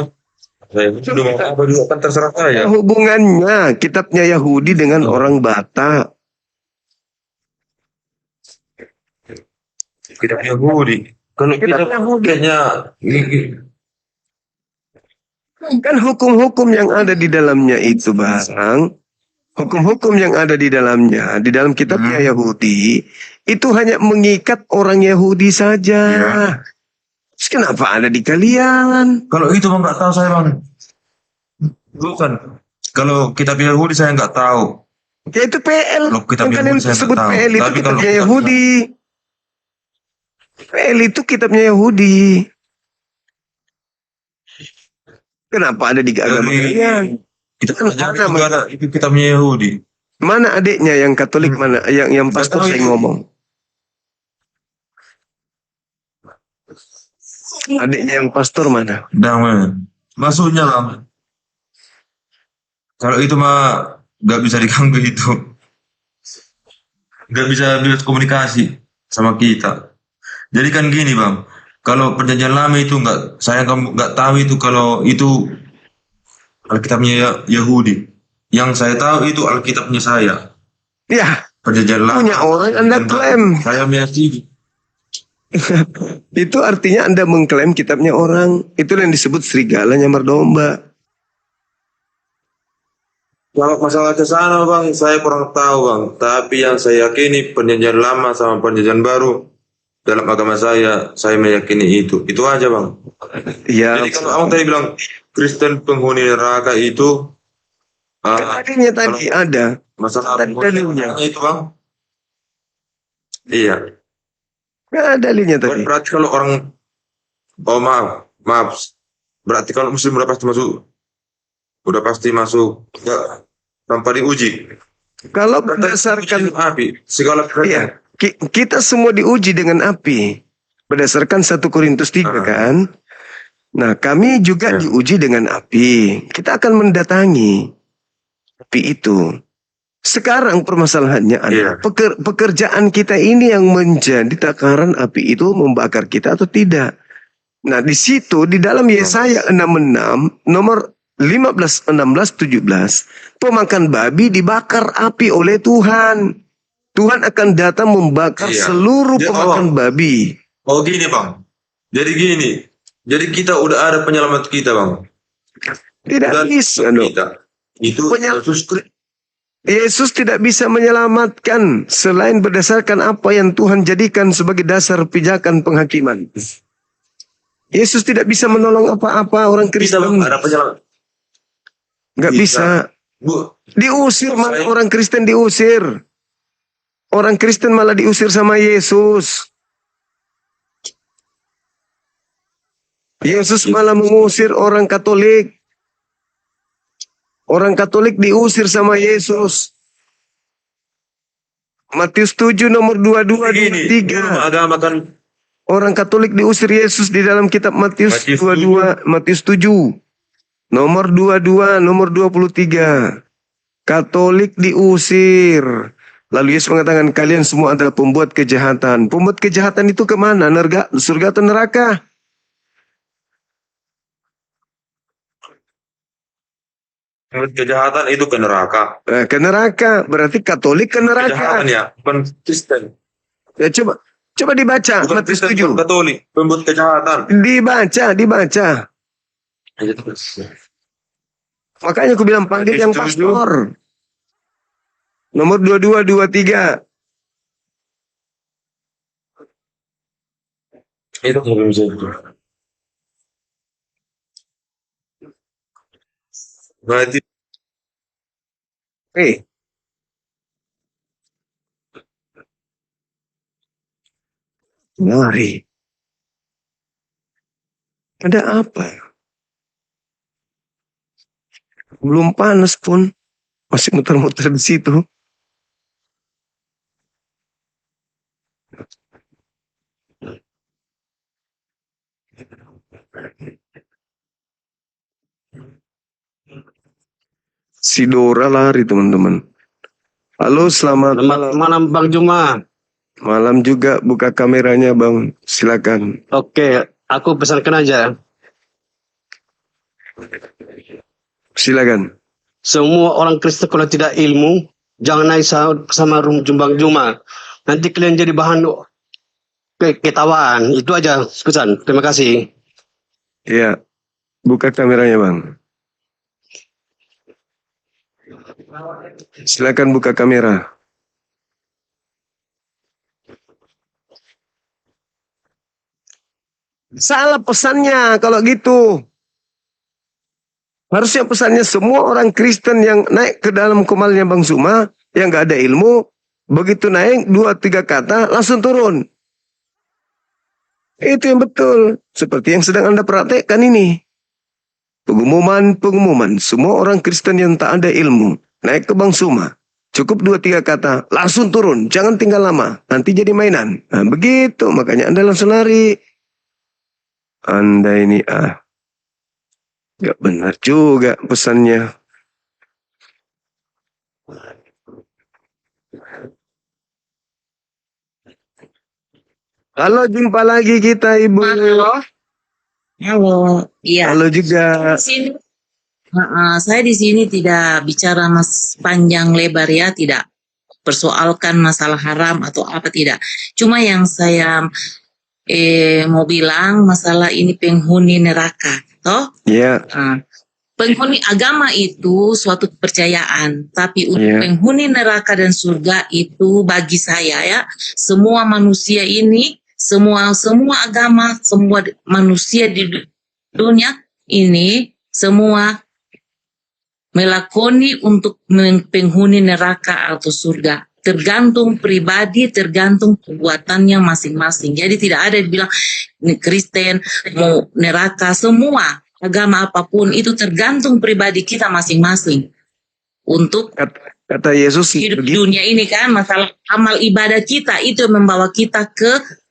saya Hindu, mau apa juga kan terserah saya. Hubungannya kitabnya Yahudi dengan orang Batak. Kitab Yahudi. Kalau Kitab kita Yahudi. kayaknya Kan hukum-hukum yang ada di dalamnya itu Bang. Hukum-hukum yang ada di dalamnya, di dalam kitabnya Yahudi, itu hanya mengikat orang Yahudi saja. Terus kenapa ada di kalian? kalau itu bang nggak tahu saya bang. Bukan. Kalau kitab Yahudi saya nggak tahu. Ya itu PL. Kalau kitab Yang kalian Yahudi saya sebut nggak tahu. PL itu Tapi kalau kitabnya kitab- Yahudi. PL itu kitabnya Yahudi. Kenapa ada di agama kalian? Kita Kan pelajari mana, juga ada itu kitabnya Yahudi. mana adiknya yang Katolik, mana yang pastor tahu saya itu. ngomong? Adiknya yang pastor mana? Damai. Maksudnya bang. Kalau itu mah nggak bisa diganggu itu. Nggak bisa komunikasi sama kita. Jadi kan gini bang. Kalau perjanjian lama itu saya nggak tahu itu kalau itu Alkitabnya Yahudi. Yang saya tahu itu Alkitabnya saya. Ya, Perjanjian lama. punya orang Anda Dan klaim. Saya meyakini. Itu artinya Anda mengklaim kitabnya orang. Itu yang disebut serigala nyamar domba. Kalau masalah ke sana bang, saya kurang tahu bang. Tapi yang saya yakini perjanjian lama sama perjanjian baru dalam agama saya meyakini itu. Itu aja bang. Ya, Jadi kalau abang tadi bilang Kristen penghuni neraka itu tadinya tadi ada. masalah Ada dalilnya. itu bang. Iya. Nggak ada dalilnya tadi. Berarti kalau orang, oh maaf. Berarti kalau Muslim udah pasti masuk, ya, tanpa diuji. Kalau Uji berdasarkan dengan api, segala Iya, kita semua diuji dengan api. Berdasarkan 1 Korintus 3 kan. Nah, kami juga diuji dengan api. Kita akan mendatangi api itu. Sekarang permasalahannya adalah pekerjaan kita ini yang menjadi takaran api itu membakar kita atau tidak. Nah, di situ di dalam Yesaya 66 nomor 15, 16, 17, pemakan babi dibakar api oleh Tuhan. Tuhan akan datang membakar seluruh pemakan babi. Oh gini bang, jadi gini, jadi kita udah ada penyelamat kita bang. Tidak bisa dong. Itu Yesus tidak bisa menyelamatkan selain berdasarkan apa yang Tuhan jadikan sebagai dasar pijakan penghakiman. Yesus tidak bisa menolong apa-apa orang Kristen. Ada penyelamat. Nggak bisa. Diusir malah orang Kristen diusir. Orang Kristen malah diusir sama Yesus. Yesus malah mengusir orang Katolik. Orang Katolik diusir sama Yesus. Matius 7 nomor 22 23. Agama kan orang Katolik diusir Yesus di dalam kitab Matius 22, Matius 7. Nomor 22, nomor 23. Katolik diusir. Lalu Yesus mengatakan kalian semua adalah pembuat kejahatan. Pembuat kejahatan itu kemana? Surga atau neraka? Berbuat kejahatan itu ke neraka. Ke neraka, berarti Katolik ke neraka. Kejahatan ya, bukan Kristen. Ya coba dibaca Bukan Matius Kristen, 7. bukan Katolik. Pembuat kejahatan. Dibaca. Ayo terus. Makanya aku bilang panggil yang Matius 7. pastor. Nomor 22, 23. Itu nggak bisa itu. Berarti Mari. Ada apa? Belum panas pun. Masih muter-muter di situ. Si Dora lari, teman-teman. Halo, selamat Malam Bang Juma. malam juga. Buka kameranya, Bang. Silakan. Oke, aku pesankan aja. Silakan. Semua orang Kristen kalau tidak ilmu, jangan naik sama Bang Juma. Nanti kalian jadi bahan ketawaan. Itu aja pesan. Terima kasih. Iya. Buka kameranya, Bang. Silakan buka kamera. Salah pesannya kalau gitu. Harusnya pesannya semua orang Kristen yang naik ke dalam kumalnya Bang Zuma, yang gak ada ilmu, begitu naik 2-3 kata langsung turun. Itu yang betul. Seperti yang sedang Anda praktekkan ini. Pengumuman. Semua orang Kristen yang tak ada ilmu, naik ke Bang Zuma. Cukup 2-3 kata, langsung turun. Jangan tinggal lama, nanti jadi mainan. Nah, begitu, makanya Anda langsung lari. Anda ini gak benar juga pesannya. Halo, jumpa lagi kita, Ibu. Halo, iya. Halo juga. Sini, saya di sini tidak bicara panjang lebar ya, tidak persoalkan masalah haram atau apa, tidak. Cuma yang saya mau bilang masalah ini penghuni neraka, toh? Iya. Penghuni agama itu suatu kepercayaan, tapi untuk penghuni neraka dan surga itu bagi saya ya, semua manusia ini, semua agama, semua manusia di dunia ini semua melakoni untuk penghuni neraka atau surga. Tergantung pribadi, tergantung perbuatannya masing-masing. Jadi tidak ada yang bilang ini Kristen mau neraka, semua agama apapun itu tergantung pribadi kita masing-masing. Untuk kata Yesus hidup di dunia ini kan, masalah amal ibadah kita itu yang membawa kita ke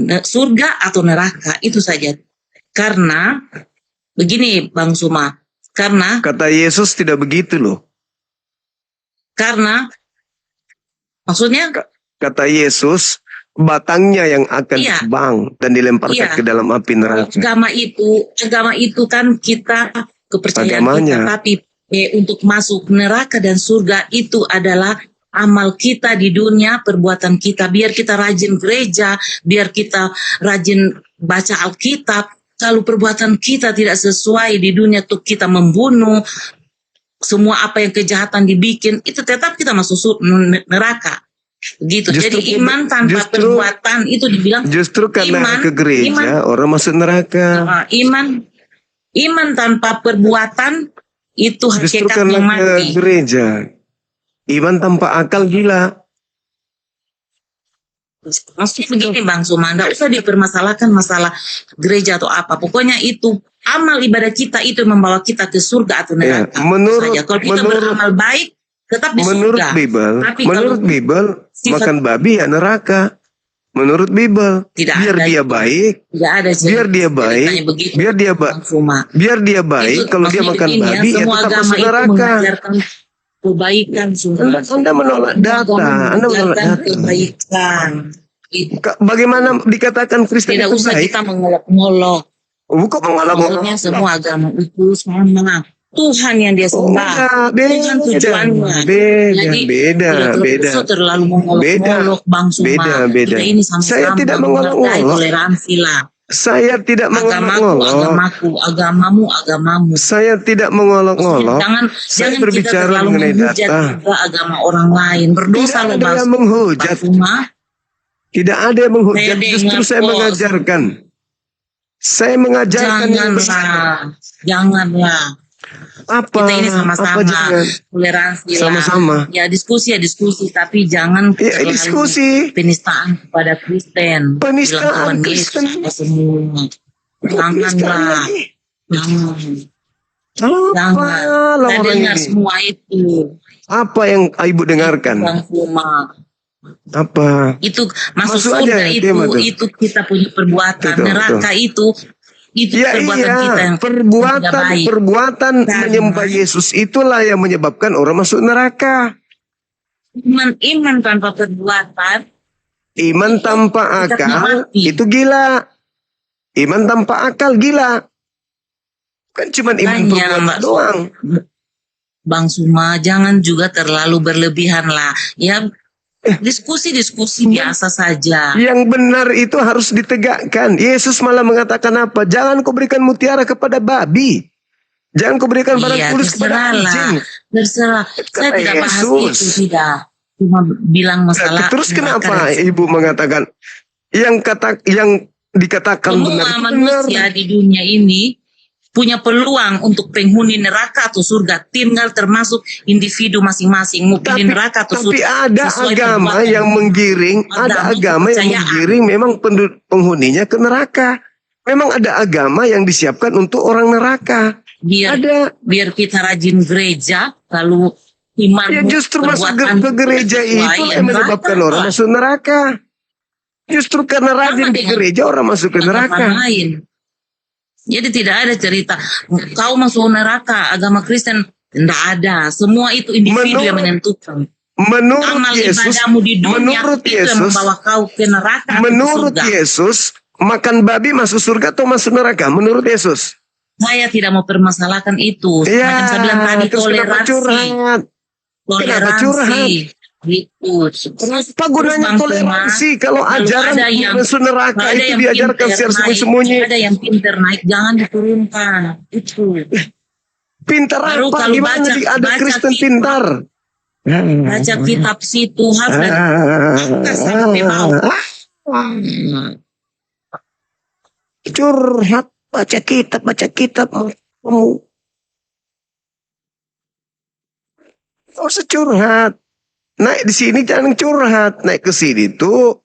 surga atau neraka, itu saja. Karena begini Bang Suma, karena kata Yesus tidak begitu loh. Karena maksudnya kata Yesus batangnya yang akan terbang dan dilemparkan ke dalam api neraka. Agama itu kan kita kepercayaan agamanya. kita, tapi untuk masuk neraka dan surga itu adalah amal kita di dunia, perbuatan kita. Biar kita rajin gereja, biar kita rajin baca Alkitab. Kalau perbuatan kita tidak sesuai di dunia, tuh kita membunuh, semua apa yang kejahatan dibikin, itu tetap kita masuk neraka. Begitu. Jadi iman tanpa perbuatan itu dibilang justru karena ke gereja orang masuk neraka. Iman tanpa perbuatan itu justru hakikatnya karena mati. ke gereja. Iman tanpa akal gila. Maksudnya begini Bang Suma, nggak usah dipermasalahkan masalah gereja atau apa. Pokoknya itu amal ibadah kita itu membawa kita ke surga atau neraka. Menurut kalau kita beramal baik tetap di surga. Menurut Bible makan babi ya neraka. Menurut Bible, biar dia baik, biar dia baik, kalau dia makan babi ya tetap masuk neraka. Kebaikan, Anda menolak data, Anda menolak data. Kebaikan. Bagaimana dikatakan Kristen tidak itu usah baik? kita mengolok-ngolok. Bukan mengolok-ngolok. Semua agama itu sama. Tuhan yang dia Oh, sembah. Tuhan tujuannya. Jadi beda. terlalu mengolok-olok Bang Suma. Beda. Kita ini sama-sama Saya tidak menghargai mengolok-olok. toleransi lah. Saya tidak Agamaku, mengolok-olok. agamamu. Saya tidak mengolok-olok. Jangan Saya kita berbicara terlalu mengenai menghujat data. juga agama orang lain. Berdosa Tidak loh ada Bang yang menghujat. Suma. Tidak ada yang menghujat. Saya Justru dengar saya kok. mengajarkan. Saya mengajarkan yang benar. Janganlah. Apa? Kita ini Apa sama-sama jangan? toleransi lah. Sama-sama. Ya diskusi, tapi jangan terlalu diskusi. penistaan kepada Kristen. Penistaan Bilang Tuhan Kristen. Yesus apa semua. Janganlah. Jangan. Apalah Saya orang dengar ini. semua itu. Apa yang ibu dengarkan? Bang Suma. Apa? Itu masuk Masuk surga aja, tema tuh. itu kita punya perbuatan. Betul, Neraka itu Ya perbuatan kita yang tidak baik. perbuatan menyembah Yesus itulah yang menyebabkan orang masuk neraka. Iman tanpa perbuatan, Iman tanpa Kita akal mati. itu gila. Iman tanpa akal gila. Kan cuma iman Makanya, perbuatan Mbak doang. Bang Suma, jangan juga terlalu berlebihan lah. Ya diskusi biasa saja. Yang benar itu harus ditegakkan. Yesus malah mengatakan apa? Jangan kau berikan mutiara kepada babi. Jangan kau berikan barang Iya, kudus kepada anjing. terserah. Saya Kata tidak bahas Yesus. itu, tidak. Cuma bilang masalah. Terus neraka kenapa dan ibu mengatakan yang dikatakan benar semua itu benar? manusia di dunia ini punya peluang untuk penghuni neraka atau surga, tinggal termasuk individu masing-masing mau pilih neraka atau surga. Tapi ada sesuai agama perbuatan. yang menggiring, ada agama yang kepercayaan. menggiring memang penghuninya ke neraka. Memang ada agama yang disiapkan untuk orang neraka. Biar kita rajin gereja, lalu iman. Ya justru masuk ke gereja itu yang menyebabkan orang masuk neraka. Justru karena rajin ke gereja orang masuk ke neraka. Lain. Jadi tidak ada cerita kau masuk neraka agama Kristen, tidak ada. Semua itu individu yang menentukan. Menurut Amal Yesus, ibadahmu di dunia menurut itu yang Yesus, membawa kau ke neraka. atau ke menurut surga. Yesus, makan babi masuk surga atau masuk neraka? Menurut Yesus. Saya tidak mau permasalahkan itu. Ya, Macam saya bilang tadi, terus kenapa curhat? Kenapa curhat? Gitu. Apa gunanya toleransi kalau ajaran masuk neraka itu diajarkan secara sembunyi-sembunyi? Ada yang pinter naik, jangan diturunkan. Itu. Pintar Baru apa? kalau Gimana ada Kristen pintar? Baca kitab situ harus angkat sampai bawah. Curhat, baca kitab. Kamu nggak usah curhat. Naik di sini jangan curhat. Naik ke sini tuh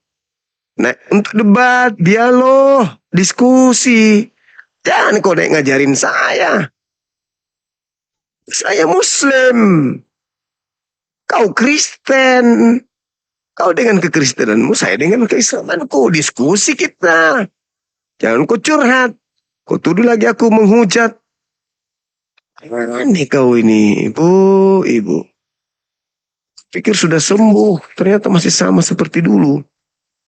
naik untuk debat, dialog, diskusi. Jangan kau naik ngajarin saya. Saya Muslim. Kau Kristen. Kau dengan kekristenanmu, saya dengan keislamanku. Diskusi kita. Jangan kau curhat. Kau tuduh lagi aku menghujat. Aneh kau ini, ibu. Pikir sudah sembuh, ternyata masih sama seperti dulu.